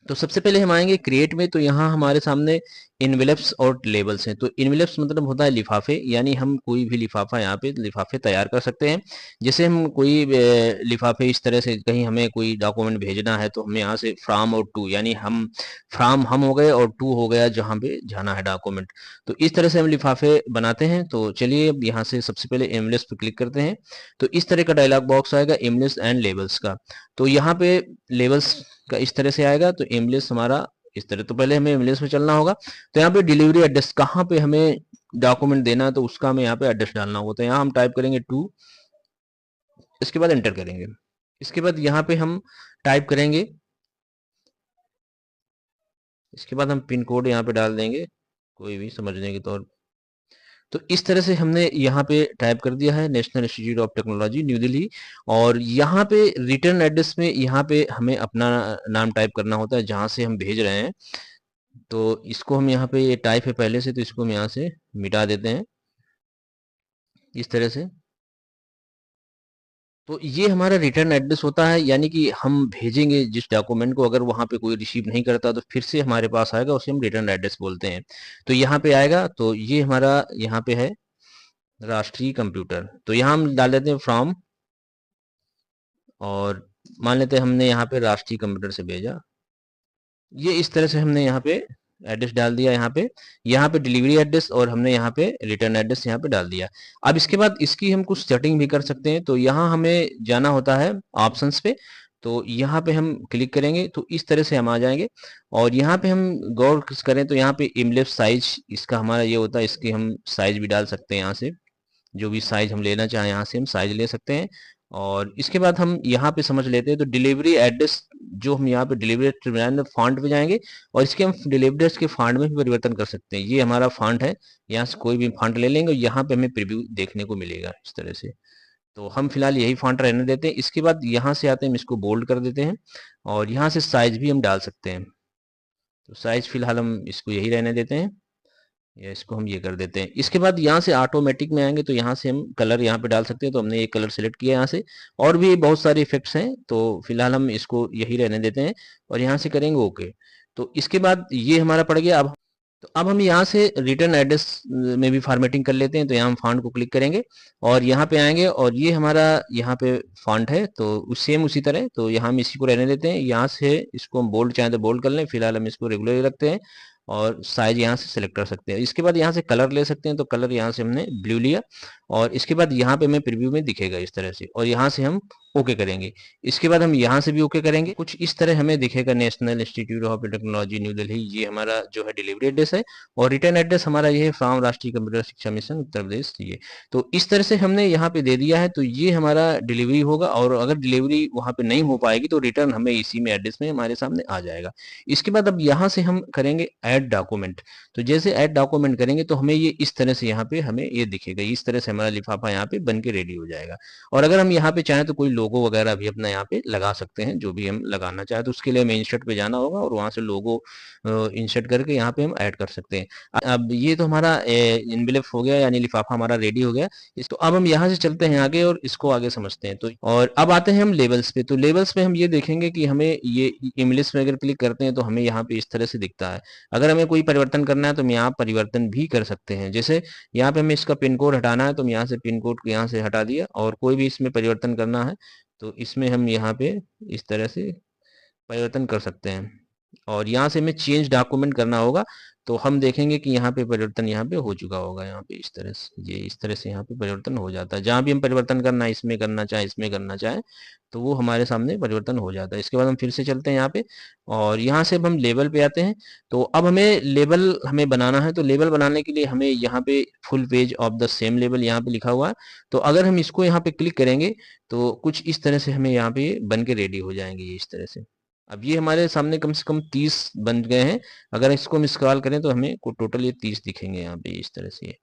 तो सबसे पहले हम आएंगे क्रिएट में, तो यहाँ हमारे सामने इनवेलप्स और लेबल्स हैं। तो इनवेलप्स मतलब होता है लिफाफे, यानी हम कोई भी लिफाफा यहाँ पे लिफाफे तैयार कर सकते हैं। जैसे हम कोई लिफाफे इस तरह से कहीं हमें कोई डॉक्यूमेंट भेजना है तो हमें यहाँ से फ्रॉम और टू, यानी हम फ्रॉम हम हो गए और टू हो गया जहाँ पे जाना है डॉक्यूमेंट। तो इस तरह से हम लिफाफे बनाते हैं। तो चलिए अब यहाँ से सबसे पहले इनवेलप्स पे क्लिक करते हैं। तो इस तरह का डायलॉग बॉक्स आएगा इनवेलप्स एंड लेबल्स का। तो यहाँ पे लेबल्स का इस तरह से आएगा, तो इनवेलप्स हमारा इस तरह। तो पहले हमें इनवेलप्स में चलना होगा। तो यहाँ पे डिलीवरी एड्रेस कहाँ पे हमें डॉक्यूमेंट देना है तो उसका हमें यहाँ पे एड्रेस डालना होगा। तो यहाँ हम टाइप करेंगे 2, इसके बाद एंटर करेंगे। इसके बाद यहाँ पे हम टाइप करेंगे, इसके बाद हम पिन कोड यहाँ पे डाल देंगे कोई भी समझने के तौर। तो इस तरह से हमने यहाँ पे टाइप कर दिया है national institute of technology new Delhi. और यहाँ पे रिटर्न एड्रेस में यहाँ पे हमें अपना नाम टाइप करना होता है जहाँ से हम भेज रहे हैं। तो इसको हम यहाँ पे, ये टाइप है पहले से तो इसको हम यहाँ से मिटा देते हैं इस तरह से। तो ये हमारा रिटर्न एड्रेस होता है, यानी कि हम भेजेंगे जिस डॉक्यूमेंट को, अगर वहाँ पे कोई रिसीव नहीं करता तो फिर से हमारे पास आएगा, उसे हम रिटर्न एड्रेस बोलते हैं। तो यहाँ पे आएगा, तो ये हमारा यहाँ पे है राष्ट्रीय कंप्यूटर। तो यहाँ हम डाल देते हैं फ्रॉम, और मान लेते हैं हमने यहाँ पे राष्ट्रीय कंप्यूटर से भेजा। ये इस तरह से हमने यहाँ पे एड्रेस डाल दिया। यहाँ पे डिलीवरी एड्रेस और हमने यहाँ पे रिटर्न एड्रेस यहाँ पे डाल दिया। अब इसके बाद इसकी हम कुछ सेटिंग भी कर सकते हैं। तो यहाँ हमें जाना होता है ऑप्शंस पे, तो यहाँ पे हम क्लिक करेंगे तो इस तरह से हम आ जाएंगे। और यहाँ पे हम गौर करें तो यहाँ पे इनवेलप साइज इसका हमारा ये होता है, इसकी हम साइज भी डाल सकते हैं। यहाँ से जो भी साइज हम लेना चाहें यहाँ से हम साइज ले सकते हैं। और इसके बाद हम यहाँ पे समझ लेते हैं, तो डिलीवरी एड्रेस जो हम यहाँ पे डिलीवरी फॉन्ट पे जाएंगे और इसके हम डिलीवरी के फॉन्ट में भी परिवर्तन कर सकते हैं। ये हमारा फॉन्ट है, यहाँ से कोई भी फॉन्ट ले लेंगे और यहाँ पे हमें प्रीव्यू देखने को मिलेगा इस तरह से। तो हम फिलहाल यही फॉन्ट रहने देते हैं। इसके बाद यहाँ से आते हैं, हम इसको बोल्ड कर देते हैं और यहाँ से साइज भी हम डाल सकते हैं। तो साइज फिलहाल हम इसको यही रहने देते हैं। या इसको हम ये कर देते हैं। इसके बाद यहाँ से ऑटोमेटिक में आएंगे तो यहाँ से हम कलर यहाँ पे डाल सकते हैं, तो हमने ये कलर सेलेक्ट किया यहाँ से। और भी बहुत सारे इफेक्ट्स हैं, तो फिलहाल हम इसको यही रहने देते हैं और यहाँ से करेंगे ओके। तो इसके बाद ये हमारा पड़ गया। अब हम यहाँ से रिटर्न एड्रेस में भी फॉर्मेटिंग कर लेते हैं, तो यहाँ हम फॉन्ट को क्लिक करेंगे और यहाँ पे आएंगे और ये हमारा यहाँ पे फॉन्ट है, तो सेम उसी तरह, तो यहाँ हम इसी को रहने देते हैं। यहाँ से इसको हम बोल्ड चाहें तो बोल्ड कर लें, फिलहाल हम इसको रेगुलर रखते हैं और साइज यहाँ से सिलेक्ट कर सकते हैं। इसके बाद यहाँ से कलर ले सकते हैं, तो कलर यहाँ से हमने ब्लू लिया और इसके बाद यहाँ पे हमें प्रीव्यू में दिखेगा इस तरह से, और यहाँ से हम ओके करेंगे। इसके बाद हम यहाँ से भी ओके करेंगे, कुछ इस तरह हमें दिखेगा national institute of technology new Delhi, ये हमारा जो है डिलीवरी एड्रेस है, और रिटर्न एड्रेस हमारा ये है फ्रॉम राष्ट्रीय कंप्यूटर शिक्षा मिशन उत्तर प्रदेश। ये तो इस तरह से हमने यहाँ पे दे दिया है, तो ये हमारा डिलीवरी होगा, और अगर डिलीवरी वहाँ पे नहीं हो पाएगी तो रिटर्न हमें इसी में एड्रेस में हमारे सामने आ जाएगा। इसके बाद अब यहाँ से हम करेंगे ऐड डॉक्यूमेंट। तो जैसे ऐड डॉक्यूमेंट करेंगे तो हमें ये इस तरह से यहाँ पे हमें ये दिखेगा, इस तरह से हमारा लिफाफा यहाँ पे बन के रेडी हो जाएगा। और अगर हम यहाँ पे चाहें तो कोई लोगो वगैरह भी अपना यहाँ पे लगा सकते हैं, जो भी हम लगाना चाहें, तो उसके लिए हमें इंसर्ट पे जाना होगा और वहां से लोगो इंसर्ट करके यहाँ पे हम ऐड कर सकते हैं। अब ये तो हमारा इनवेलप हो गया, यानी लिफाफा हमारा रेडी हो गया। इसको अब हम यहाँ से चलते हैं आगे और इसको आगे समझते हैं। तो और अब आते हैं हम लेबल्स पे। तो लेबल्स पे हम ये देखेंगे कि हमें ये इंग्लिश में अगर क्लिक करते हैं तो हमें यहाँ पे इस तरह से दिखता है। अगर हमें कोई परिवर्तन करना है तो हम यहाँ परिवर्तन भी कर सकते हैं। जैसे यहाँ पे हमें इसका पिन कोड हटाना है तो हम यहाँ से पिन कोड यहाँ से हटा दिया, और कोई भी इसमें परिवर्तन करना है तो इसमें हम यहाँ पे इस तरह से परिवर्तन कर सकते हैं। और यहाँ से हमें चेंज डॉक्यूमेंट करना होगा तो हम देखेंगे कि यहाँ पे परिवर्तन यहाँ पे हो चुका होगा। यहाँ पे इस तरह से, ये इस तरह से यहाँ पे परिवर्तन हो जाता है। जहाँ भी हम परिवर्तन करना है, इसमें करना चाहे इसमें करना चाहे, तो वो हमारे सामने परिवर्तन हो जाता है। इसके बाद हम फिर से चलते हैं यहाँ पे और यहाँ से अब हम लेबल पे आते हैं। तो अब हमें लेबल हमें बनाना है, तो लेबल बनाने के लिए हमें यहाँ पे full page of the same label यहाँ पे लिखा हुआ है। तो अगर हम इसको यहाँ पे क्लिक करेंगे तो कुछ इस तरह से हमें यहाँ पे बन के रेडी हो जाएंगे, ये इस तरह से। अब ये हमारे सामने कम से कम 30 बन गए हैं। अगर इसको हम स्क्रॉल करें तो हमें को टोटल ये 30 दिखेंगे यहाँ पे इस तरह से,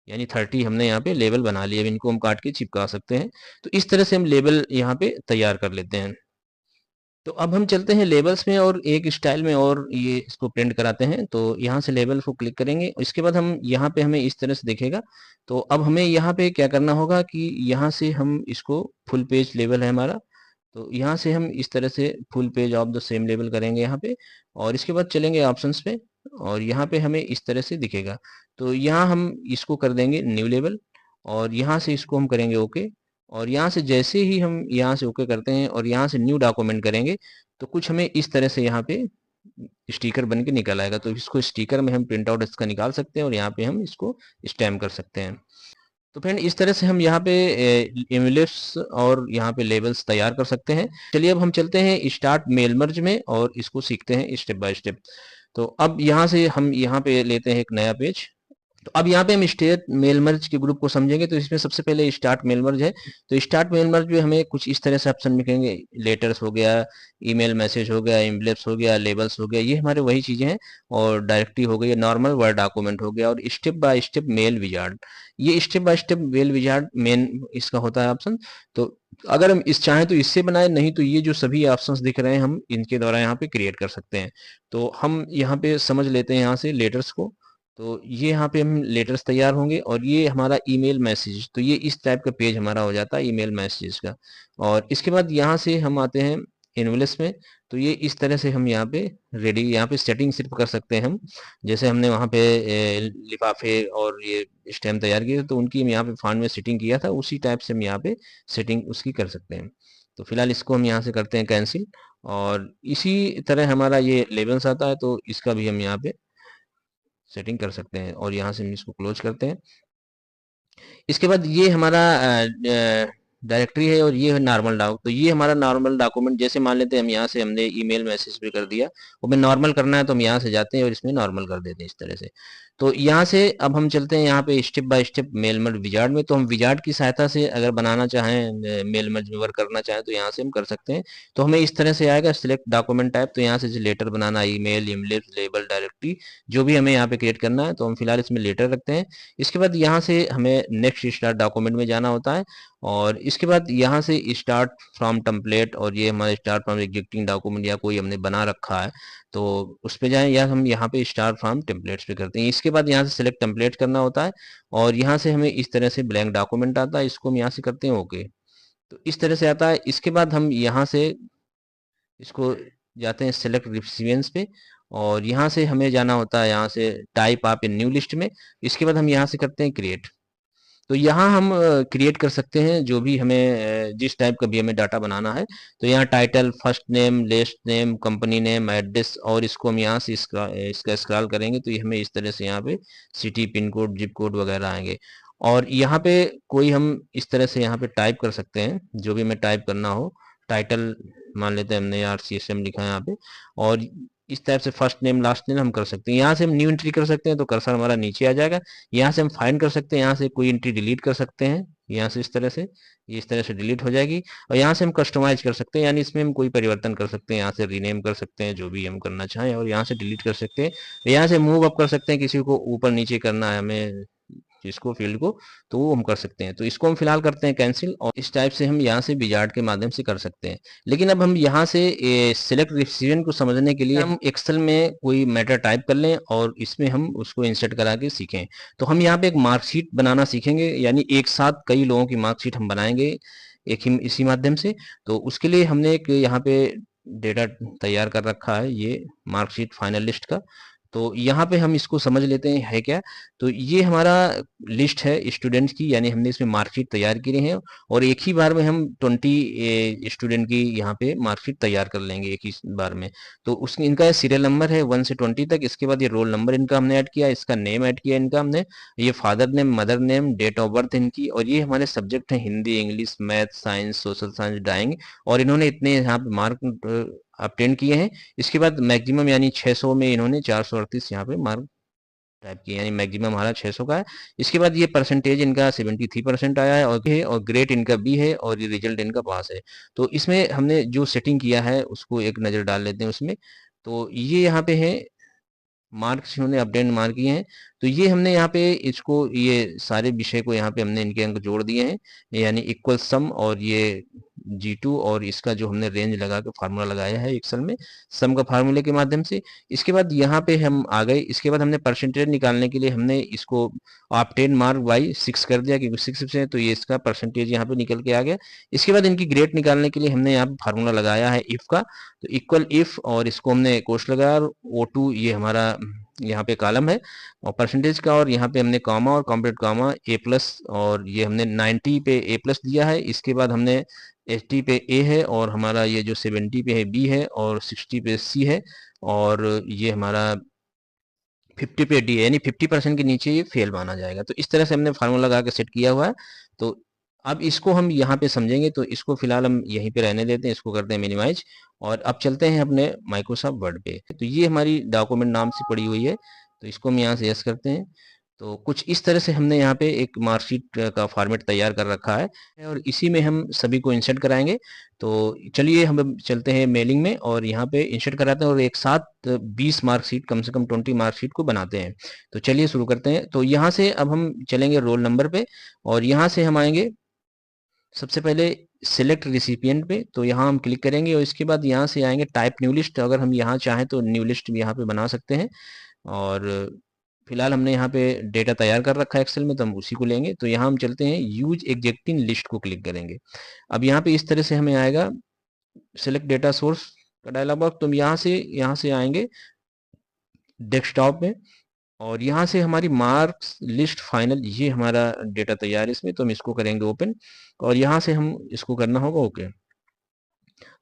यानी 30 हमने यहाँ पे लेबल बना लिए। अब इनको हम काट के चिपका सकते हैं। तो इस तरह से हम लेबल यहाँ पे तैयार कर लेते हैं। तो अब हम चलते हैं लेबल्स में और एक स्टाइल में और ये इसको प्रिंट कराते हैं। तो यहाँ से लेबल को क्लिक करेंगे, इसके बाद हम यहाँ पे हमें इस तरह से दिखेगा। तो अब हमें यहाँ पे क्या करना होगा कि यहाँ से हम इसको फुल पेज लेबल है हमारा, तो यहाँ से हम इस तरह से full page of the same level करेंगे यहाँ पे, और इसके बाद चलेंगे ऑप्शंस पे और यहाँ पे हमें इस तरह से दिखेगा। तो यहाँ हम इसको कर देंगे न्यू लेवल और यहाँ से इसको हम करेंगे ओके। और यहाँ से जैसे ही हम यहाँ से ओके करते हैं और यहाँ से न्यू डॉक्यूमेंट करेंगे तो कुछ हमें इस तरह से यहाँ पे स्टिकर बन के निकल आएगा। तो इसको स्टिकर में हम प्रिंट आउट इसका निकाल सकते हैं और यहाँ पे हम इसको स्टैम्प कर सकते हैं। तो फ्रेंड इस तरह से हम यहाँ पे इमेजेस और यहाँ पे लेबल्स तैयार कर सकते हैं। चलिए अब हम चलते हैं स्टार्ट मेल मर्ज में और इसको सीखते हैं स्टेप बाय स्टेप। तो अब यहाँ से हम यहाँ पे लेते हैं एक नया पेज। तो अब यहाँ पे हम स्टेट मेल मर्ज के ग्रुप को समझेंगे। तो इसमें सबसे पहले स्टार्ट मेल मर्ज है। तो स्टार्ट मेल मर्ज में हमें कुछ इस तरह से ऑप्शन मिलेंगे, लेटर्स हो गया, ईमेल मैसेज हो गया, एम्बलेम्स हो गया, लेबल्स हो गया, ये हमारे वही चीजें हैं। और डायरेक्टरी हो गई, नॉर्मल वर्ड डॉक्यूमेंट हो गया, और step by step mail wizard. ये step by step mail wizard मेन इसका होता है ऑप्शन। तो अगर हम इस चाहें तो इससे बनाए, नहीं तो ये जो सभी ऑप्शंस दिख रहे हैं हम इनके द्वारा यहाँ पे क्रिएट कर सकते हैं। तो हम यहाँ पे समझ लेते हैं यहाँ से लेटर्स को। तो ये यहाँ पे हम लेटर्स तैयार होंगे और ये हमारा ईमेल मैसेज, तो ये इस टाइप का पेज हमारा हो जाता है ईमेल मैसेज का। और इसके बाद यहाँ से हम आते हैं इनवॉइस में। तो ये इस तरह से हम यहाँ पे रेडी, यहाँ पे सेटिंग सिर्फ कर सकते हैं हम, जैसे हमने वहाँ पे लिफाफे और ये स्टैम्प तैयार किए तो उनकी हम यहाँ पे फॉन्ट में सेटिंग किया था, उसी टाइप से हम यहाँ पे सेटिंग उसकी कर सकते हैं। तो फिलहाल इसको हम यहाँ से करते हैं कैंसिल। और इसी तरह हमारा ये लेबल्स आता है, तो इसका भी हम यहाँ पे सेटिंग कर सकते हैं और यहाँ से हम इसको क्लोज करते हैं। इसके बाद ये हमारा डायरेक्टरी है और ये है नॉर्मल डॉक। तो ये हमारा नॉर्मल डॉक्यूमेंट, जैसे मान लेते हैं हम यहाँ से हमने ईमेल मैसेज भी कर दिया, वो हमें नॉर्मल करना है तो हम यहाँ से जाते हैं और इसमें नॉर्मल कर देते हैं इस तरह से। तो यहाँ से अब हम चलते हैं यहाँ पे step by step mail merge wizard में। तो हम विजार्ड की सहायता से अगर बनाना चाहें, मेल मर्ज में वर्क करना चाहें तो यहाँ से हम कर सकते हैं। तो हमें इस तरह से आएगा सिलेक्ट डॉक्यूमेंट टाइप। तो यहाँ से लेटर बनाना, ईमेल, इमेल, लेबल, डायरेक्टरी, जो भी हमें यहाँ पे क्रिएट करना है, तो हम फिलहाल इसमें लेटर रखते हैं। इसके बाद यहाँ से हमें नेक्स्ट स्टार्ट डॉक्यूमेंट में जाना होता है और इसके बाद यहाँ से स्टार्ट फ्रॉम टेम्पलेट, और ये हमारा स्टार्ट फ्रॉम एग्जिस्टिंग डॉक्यूमेंट या कोई हमने बना रखा है तो उस पे जाएं, या हम यहाँ पे स्टार्ट फ्रॉम टेम्पलेट्स पे करते हैं। इसके बाद यहाँ से सिलेक्ट टेम्पलेट करना होता है, और यहाँ से हमें इस तरह से ब्लैंक डॉक्यूमेंट आता है, इसको हम यहाँ से करते हैं ओके। तो इस तरह से आता है। इसके बाद हम यहाँ से इसको जाते हैं सिलेक्ट रिसिपिएंट्स पे, और यहाँ से हमें जाना होता है यहाँ से टाइप आप इन न्यू लिस्ट में। इसके बाद हम यहाँ से करते हैं क्रिएट। तो यहाँ हम क्रिएट कर सकते हैं जो भी हमें जिस टाइप का भी हमें डाटा बनाना है। तो यहाँ title, first name, last name, company name, address, और इसको हम यहाँ से इसका स्क्रॉल करेंगे तो ये हमें इस तरह से यहाँ पे city, pin code, zip code वगैरह आएंगे। और यहाँ पे कोई हम इस तरह से यहाँ पे टाइप कर सकते हैं जो भी हमें टाइप करना हो। टाइटल मान लेते हैं हमने यार CSM लिखा है यहाँ पे, और इस टाइप से फर्स्ट नेम, लास्ट नेम हम कर सकते हैं। यहाँ से हम न्यू एंट्री कर सकते हैं तो कर्सर हमारा नीचे आ जाएगा। यहाँ से हम फाइंड कर सकते हैं, यहाँ से कोई एंट्री डिलीट कर सकते हैं, यहाँ से इस तरह से, ये इस तरह से डिलीट हो जाएगी। और यहाँ से हम कस्टमाइज कर सकते हैं, यानी इसमें हम कोई परिवर्तन कर सकते हैं, यहाँ से रीनेम कर सकते हैं जो भी हम करना चाहें, और यहाँ से डिलीट कर सकते हैं। यहाँ से मूव अप कर सकते हैं, किसी को ऊपर नीचे करना है हमें इसको फील्ड को, तो वो हम कर सकते हैं। तो इसको हम फिलहाल करते हैं कैंसिल, और इस टाइप से हम यहाँ से विजार्ड के माध्यम से कर सकते हैं। लेकिन अब हम यहाँ से सिलेक्ट रिसीजन को समझने के लिए हम एक्सेल में कोई मैटर टाइप कर लें और इसमें हम उसको इंसर्ट करा के सीखें। तो हम यहाँ पे एक मार्कशीट बनाना सीखेंगे, यानी एक साथ कई लोगों की मार्कशीट हम बनाएंगे एक ही इसी माध्यम से। तो उसके लिए हमने एक यहाँ पे डेटा तैयार कर रखा है, ये मार्कशीट फाइनल लिस्ट का। तो यहाँ पे हम इसको समझ लेते हैं है क्या। तो ये हमारा लिस्ट है स्टूडेंट्स की, यानी हमने इसमें मार्कशीट तैयार की है, और एक ही बार में हम 20 स्टूडेंट की यहाँ पे मार्कशीट तैयार कर लेंगे एक ही बार में। तो उसमें इनका सीरियल नंबर है 1 से 20 तक। इसके बाद ये रोल नंबर इनका हमने ऐड किया, इसका नेम ऐड किया इनका हमने, ये father name, mother name, date of birth इनकी, और ये हमारे सब्जेक्ट है Hindi, English, math, science, social science, drawing, और इन्होंने इतने यहाँ पे मार्क अपटेन किए हैं। इसके बाद मैक्सिमम यानी 600 में इन्होंने 438 यहाँ पे मार्क टाइप किए, यानी मैक्सिमम हमारा 600 का है। इसके बाद ये परसेंटेज इनका 73% आया है, और ग्रेड इनका B है, और ये रिजल्ट इनका पास है। तो इसमें हमने जो सेटिंग किया है उसको एक नज़र डाल लेते हैं उसमें। तो ये यहाँ पे है मार्क्स इन्होंने अपडेट मार्क किए हैं। तो ये हमने यहाँ पे इसको, ये सारे विषय को यहाँ पे हमने इनके अंक जोड़ दिए हैं, यानी इक्वल सम, और ये G2, और इसका जो हमने रेंज लगा के फार्मूला लगाया है एक्सेल में सम का फार्मूले के माध्यम से। इसके बाद यहाँ पे हम आ गए। इसके बाद हमने परसेंटेज निकालने के लिए हमने इसको ऑब्टेन मार्क बाई 6 कर दिया, क्योंकि 6 है तो ये इसका परसेंटेज यहाँ पे निकल के आ गया। इसके बाद इनकी ग्रेड निकालने के लिए हमने यहाँ पे फार्मूला लगाया है इफ का, तो इक्वल इफ, और इसको हमने कोष्ठ लगाया, और O2 ये हमारा यहाँ पे कॉलम है, और परसेंटेज का, और यहाँ पे हमने कॉमा और कॉम्प्लीट कॉमा A+, और ये हमने 90 पे A+ दिया है। इसके बाद हमने 80 पे A है, और हमारा ये जो 70 पे है B है, और 60 पे C है, और ये हमारा 50 पे D है, यानी 50% के नीचे ये फेल माना जाएगा। तो इस तरह से हमने फार्मूला लगा के सेट किया हुआ है। तो अब इसको हम यहाँ पे समझेंगे, तो इसको फिलहाल हम यहीं पे रहने देते हैं, इसको करते हैं मिनिमाइज, और अब चलते हैं अपने माइक्रोसॉफ्ट वर्ड पे। तो ये हमारी डॉक्यूमेंट नाम से पड़ी हुई है, तो इसको हम यहाँ से यस करते हैं। तो कुछ इस तरह से हमने यहाँ पे एक मार्कशीट का फॉर्मेट तैयार कर रखा है, और इसी में हम सभी को इंसर्ट कराएंगे। तो चलिए हम चलते हैं मेलिंग में, और यहाँ पे इंसर्ट कराते हैं, और एक साथ 20 मार्कशीट, कम से कम 20 मार्कशीट को बनाते हैं। तो चलिए शुरू करते हैं। तो यहाँ से अब हम चलेंगे रोल नंबर पे, और यहाँ से हम आएंगे सबसे पहले सिलेक्ट रिसिपिएंट पे। तो यहाँ हम क्लिक करेंगे, और इसके बाद यहाँ से आएंगे टाइप न्यू लिस्ट। अगर हम यहाँ चाहें तो न्यू लिस्ट भी यहाँ पे बना सकते हैं, और फिलहाल हमने यहाँ पे डेटा तैयार कर रखा है एक्सेल में, तो हम उसी को लेंगे। तो यहाँ हम चलते हैं यूज एग्जिस्टिंग लिस्ट को क्लिक करेंगे। अब यहाँ पे इस तरह से हमें आएगा सिलेक्ट डेटा सोर्स का डायलॉग बॉक्स। तो हम यहाँ से आएंगे डेस्कटॉप में, और यहाँ से हमारी मार्क्स लिस्ट फाइनल, ये हमारा डेटा तैयार है इसमें, तो हम इसको करेंगे ओपन, और यहाँ से हम इसको करना होगा ओके।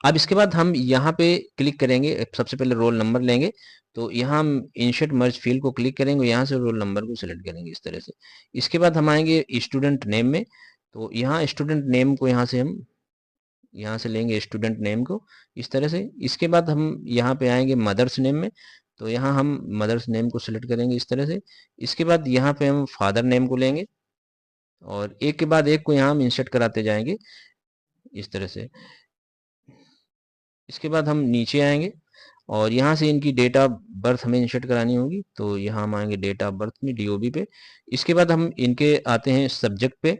अब इसके बाद हम यहाँ पे क्लिक करेंगे, सबसे पहले रोल नंबर लेंगे। तो यहाँ हम इंसर्ट मर्ज फील्ड को क्लिक करेंगे, यहाँ से रोल नंबर को सिलेक्ट करेंगे इस तरह से। इसके बाद हम आएंगे स्टूडेंट नेम में। तो यहाँ स्टूडेंट नेम को यहाँ से हम यहाँ से लेंगे स्टूडेंट नेम को इस तरह से। इसके बाद हम यहाँ पे आएंगे मदर्स नेम में। तो यहाँ हम मदर्स नेम को सिलेक्ट करेंगे इस तरह से। इसके बाद यहाँ पे हम फादर नेम को लेंगे, और एक के बाद एक को यहाँ हम इंसर्ट कराते जाएंगे इस तरह से। इसके बाद हम नीचे आएंगे, और यहाँ से इनकी डेट ऑफ बर्थ हमें इंसर्ट करानी होगी। तो यहाँ हम आएंगे डेट ऑफ बर्थ में DOB पे। इसके बाद हम इनके आते हैं सब्जेक्ट पे।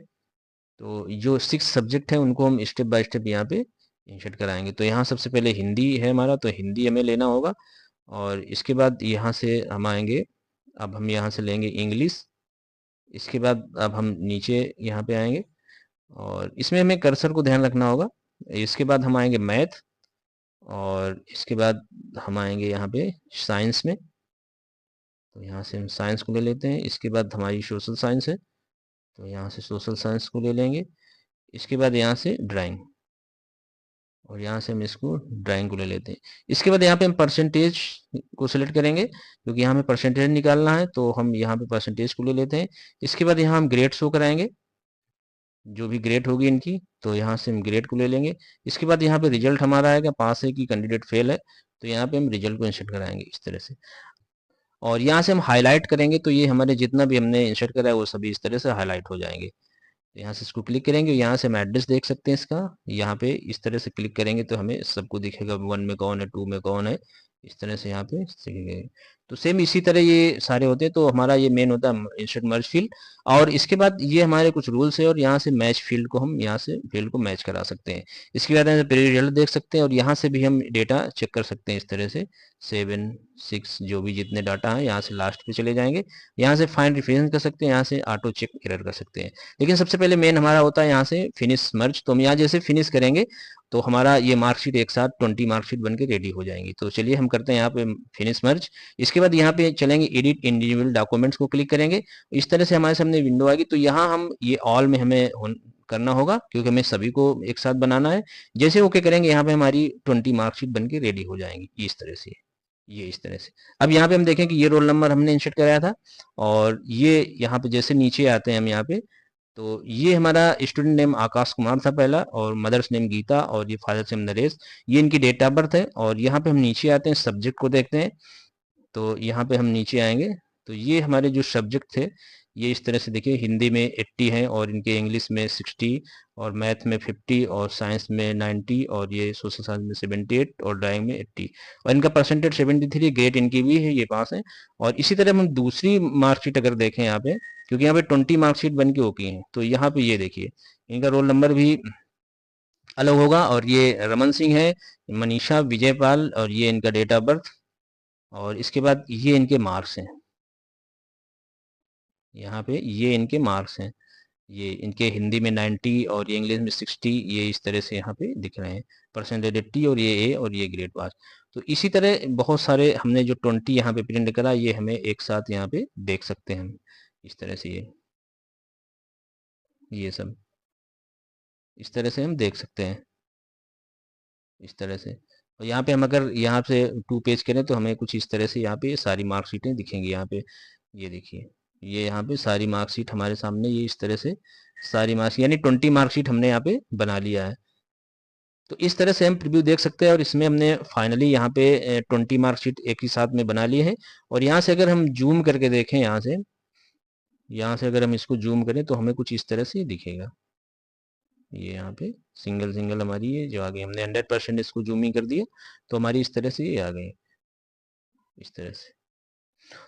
तो जो 6 सब्जेक्ट हैं उनको हम स्टेप बाय स्टेप यहाँ पे इंसर्ट कराएंगे। तो यहाँ सबसे पहले हिंदी है हमारा, तो हिंदी हमें लेना होगा। और इसके बाद यहाँ से हम आएंगे, अब हम यहाँ से लेंगे इंग्लिश। इसके बाद अब हम नीचे यहाँ पे आएंगे और इसमें हमें कर्सर को ध्यान रखना होगा। इसके बाद हम आएंगे मैथ, और इसके बाद हम आएंगे यहाँ पे साइंस में। तो यहाँ से हम साइंस को ले लेते हैं। इसके बाद हमारी सोशल साइंस है, तो यहाँ से सोशल साइंस को ले लेंगे। इसके बाद यहाँ से ड्राइंग, और यहाँ से हम इसको ड्राइंग को ले लेते हैं। इसके बाद यहाँ पे हम परसेंटेज को सिलेक्ट करेंगे, क्योंकि यहाँ हमें परसेंटेज निकालना है, तो हम यहाँ पे परसेंटेज को ले लेते हैं। इसके बाद यहाँ हम ग्रेड शो कराएंगे, जो भी ग्रेड होगी इनकी, तो यहाँ से हम ग्रेड को ले लेंगे। इसके बाद यहाँ पे रिजल्ट हमारा आएगा, पास है कि कैंडिडेट फेल है, तो यहाँ पे हम रिजल्ट को इंसर्ट कराएंगे इस तरह से। और यहाँ से हम हाईलाइट करेंगे, तो ये हमारे जितना भी हमने इंसर्ट करा है वो सभी इस तरह से हाईलाइट हो जाएंगे। तो यहाँ से इसको क्लिक करेंगे, यहाँ से हम एड्रेस देख सकते हैं इसका। यहाँ पे इस तरह से क्लिक करेंगे तो हमें सबको दिखेगा, 1 में कौन है, 2 में कौन है, इस तरह से यहाँ पे दिखेगा। तो सेम इसी तरह ये सारे होते हैं। तो हमारा ये मेन होता है इंसर्ट मर्ज फील्ड। और इसके बाद ये हमारे कुछ रूल्स है, और यहाँ से मैच फील्ड को हम यहाँ से फील्ड को मैच करा सकते हैं। इसके बाद यहाँ से रिजल्ट देख सकते हैं, और यहाँ से भी हम डेटा चेक कर सकते हैं इस तरह से। 7, 6 जो भी जितने डाटा हैं, यहाँ से लास्ट पे चले जाएंगे। यहाँ से फाइंड रेफरेंस कर सकते हैं, यहाँ से ऑटो चेक एरर कर सकते हैं। लेकिन सबसे पहले मेन हमारा होता है यहाँ से फिनिश मर्ज। तो हम यहाँ जैसे फिनिश करेंगे तो हमारा ये मार्कशीट एक साथ 20 मार्कशीट बन के रेडी हो जाएंगी। तो चलिए हम करते हैं यहाँ पे फिनिश मर्ज। इसके बाद यहाँ पे चलेंगे एडिट इंडिविजुअल डॉक्यूमेंट्स को क्लिक करेंगे। इस तरह से हमारे सामने विंडो आएगी। तो यहाँ हम ये ऑल में हमें करना होगा, क्योंकि हमें सभी को एक साथ बनाना है। जैसे ओके करेंगे, यहाँ पे हमारी 20 मार्कशीट बन के रेडी हो जाएंगी इस तरह से, ये इस तरह से। अब यहाँ पे हम देखें कि ये रोल नंबर हमने इंसर्ट कराया था, और ये यहाँ पे जैसे नीचे आते हैं हम यहाँ पे, तो ये हमारा स्टूडेंट नेम आकाश कुमार था पहला, और मदर्स नेम गीता, और ये फादर नेम नरेश, ये इनकी डेट ऑफ बर्थ है। और यहाँ पे हम नीचे आते हैं, सब्जेक्ट को देखते हैं। तो यहाँ पे हम नीचे आएंगे, तो ये हमारे जो सब्जेक्ट थे, ये इस तरह से देखिए, हिंदी में 80 हैं, और इनके इंग्लिश में 60, और मैथ में 50, और साइंस में 90, और ये सोशल साइंस में 78, और ड्राइंग में 80, और इनका परसेंटेज 73, ग्रेड इनकी भी है, ये पास है। और इसी तरह हम दूसरी मार्कशीट अगर देखें यहाँ पे, क्योंकि यहाँ पे 20 मार्कशीट बन के होती हैं, तो यहाँ पे ये देखिए इनका रोल नंबर भी अलग होगा। और ये रमन सिंह है, मनीषा विजयपाल, और ये इनका डेट ऑफ बर्थ, और इसके बाद ये इनके मार्क्स हैं। यहाँ पे ये इनके मार्क्स हैं, ये इनके हिंदी में 90, और ये इंग्लिश में 60, ये इस तरह से यहाँ पे दिख रहे हैं। परसेंटेज 80, और ये ए, और ये ग्रेड पास। तो इसी तरह बहुत सारे हमने जो 20 यहाँ पे प्रिंट करा, ये हमें एक साथ यहाँ पे देख सकते हैं हम इस तरह से। ये सब इस तरह से हम देख सकते हैं इस तरह से। और यहाँ पे हम अगर यहाँ से 2 पेज करें, तो हमें कुछ इस तरह से यहाँ पे सारी मार्कशीटें दिखेंगी। यहाँ पे ये देखिए, ये यहाँ पे सारी मार्कशीट हमारे सामने, ये इस तरह से सारी मार्क्स, यानी 20 मार्कशीट हमने यहाँ पे बना लिया है। तो इस तरह से हम प्रीव्यू देख सकते हैं, और इसमें हमने फाइनली यहाँ पे 20 मार्कशीट एक ही साथ में बना लिए हैं। और यहाँ से अगर हम जूम करके देखें, यहाँ से अगर हम इसको जूम करें, तो हमें कुछ इस तरह से दिखेगा। ये यहाँ पे सिंगल सिंगल हमारी ये जो आ गई, हमने 100% इसको जूमिंग कर दिया, तो हमारी इस तरह से ये आ गई इस तरह से।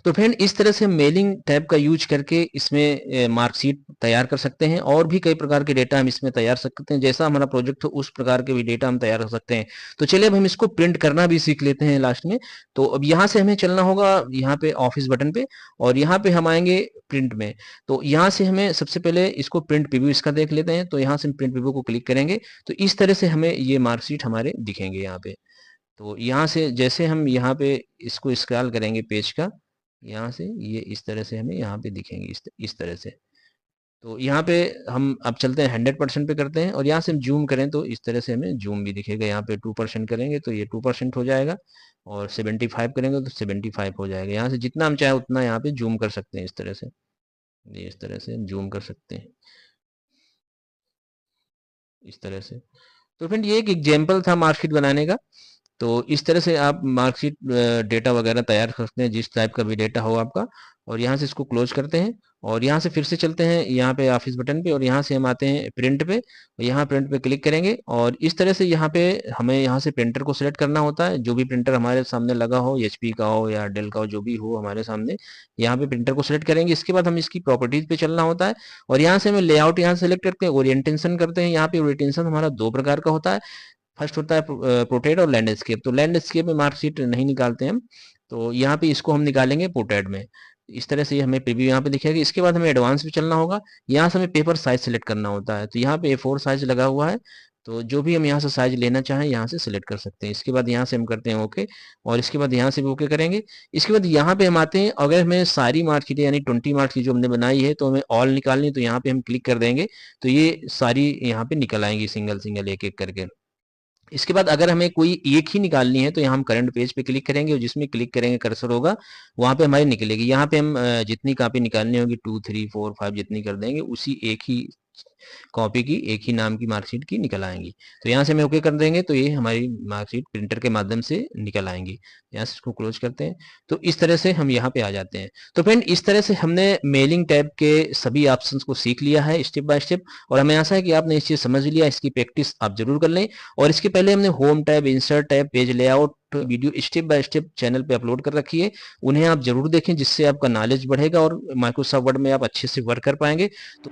तो फ्रेंड, इस तरह से मेलिंग टैब का यूज करके इसमें मार्कशीट तैयार कर सकते हैं, और भी कई प्रकार के डेटा हम इसमें तैयार सकते हैं। जैसा हमारा प्रोजेक्ट हो उस प्रकार के भी डेटा हम तैयार कर सकते हैं। तो चलिए अब हम इसको प्रिंट करना भी सीख लेते हैं लास्ट में। तो अब यहाँ से हमें चलना होगा यहाँ पे ऑफिस बटन पे, और यहाँ पे हम आएंगे प्रिंट में। तो यहाँ से हमें सबसे पहले इसको प्रिंट प्रीव्यू इसका देख लेते हैं। तो यहाँ से हम प्रिंट प्रीव्यू को क्लिक करेंगे, तो इस तरह से हमें ये मार्कशीट हमारे दिखेंगे यहाँ पे। तो यहाँ से जैसे हम यहाँ पे इसको स्क्रॉल करेंगे पेज का, यहाँ से ये इस तरह से हमें यहाँ पे दिखेंगे इस तरह से। तो यहाँ पे हम अब चलते हैं 100% पे करते हैं, और यहाँ से हम जूम करें तो इस तरह से हमें जूम भी दिखेगा। यहाँ पे 2% करेंगे तो ये 2% हो जाएगा, और 75 करेंगे तो 75 हो जाएगा। यहाँ से जितना हम चाहे उतना यहाँ पे जूम कर सकते हैं इस तरह से, ये इस तरह से जूम कर सकते हैं इस तरह से। तो फ्रेंड, ये एक एग्जाम्पल था मार्कशीट बनाने का। तो इस तरह से आप मार्कशीट डेटा वगैरह तैयार कर सकते हैं, जिस टाइप का भी डेटा हो आपका। और यहाँ से इसको क्लोज करते हैं और यहाँ से फिर से चलते हैं यहाँ पे ऑफिस बटन पे, और यहाँ से हम आते हैं प्रिंट पे। यहाँ प्रिंट पे क्लिक करेंगे और इस तरह से यहाँ पे हमें यहाँ से प्रिंटर को सिलेक्ट करना होता है। जो भी प्रिंटर हमारे सामने लगा हो, एचपी का हो या डेल का हो, जो भी हो हमारे सामने, यहाँ पे प्रिंटर को सिलेक्ट करेंगे। इसके बाद हम इसकी प्रॉपर्टीज पे चलना होता है और यहाँ से हमें लेआउट यहाँ सेलेक्ट करते हैं, ओरिएंटेशन करते हैं। यहाँ पे ओरिएंटेशन हमारा दो प्रकार का होता है। फर्स्ट होता है पोर्ट्रेट और लैंडस्केप। तो लैंडस्केप में मार्कशीट नहीं निकालते हम, तो यहाँ पे इसको हम निकालेंगे पोर्ट्रेट में। इस तरह से हमें प्रीव्यू यहाँ पे दिखेगा। इसके बाद हमें एडवांस पे चलना होगा। यहाँ से हमें पेपर साइज सेलेक्ट करना होता है। तो यहाँ पे A4 साइज लगा हुआ है, तो जो भी हम यहाँ से साइज लेना चाहें यहाँ से सिलेक्ट कर सकते हैं। इसके बाद यहाँ से हम करते हैं ओके, और इसके बाद यहाँ से भी ओके करेंगे। इसके बाद यहाँ पे हम आते हैं, अगर हमें सारी मार्कशीट यानी 20 मार्क्स की जो हमने बनाई है तो हमें ऑल निकालनी है, तो यहाँ पे हम क्लिक कर देंगे तो ये सारी यहाँ पे निकल आएंगी सिंगल सिंगल एक एक करके। इसके बाद अगर हमें कोई एक ही निकालनी है तो यहाँ हम करंट पेज पे क्लिक करेंगे और जिसमें क्लिक करेंगे कर्सर होगा वहां पे हमारी निकलेगी। यहाँ पे हम जितनी कॉपी निकालनी होगी 2 3 4 5 जितनी कर देंगे, उसी एक ही कॉपी की एक ही नाम की मार्कशीट की निकल आएंगी। तो यहाँ से हम ओके कर देंगे तो ये हमारी मार्कशीट प्रिंटर के माध्यम से निकल आएंगी। यहाँ से इसको क्लोज करते हैं। तो इस तरह से हम यहाँ पे आ जाते हैं। तो फ्रेंड, इस तरह से हमने मेलिंग टैब के सभी ऑप्शंस को सीख लिया है स्टेप बाय स्टेप, और हमें आशा है कि आपने इस चीज समझ लिया। इसकी प्रैक्टिस आप जरूर कर लें। और इसके पहले हमने home tab, insert tab, page layout video step by step channel पे अपलोड कर रखी है, उन्हें आप जरूर देखें, जिससे आपका नॉलेज बढ़ेगा और माइक्रोसॉफ्ट वर्ड में आप अच्छे से वर्क कर पाएंगे। तो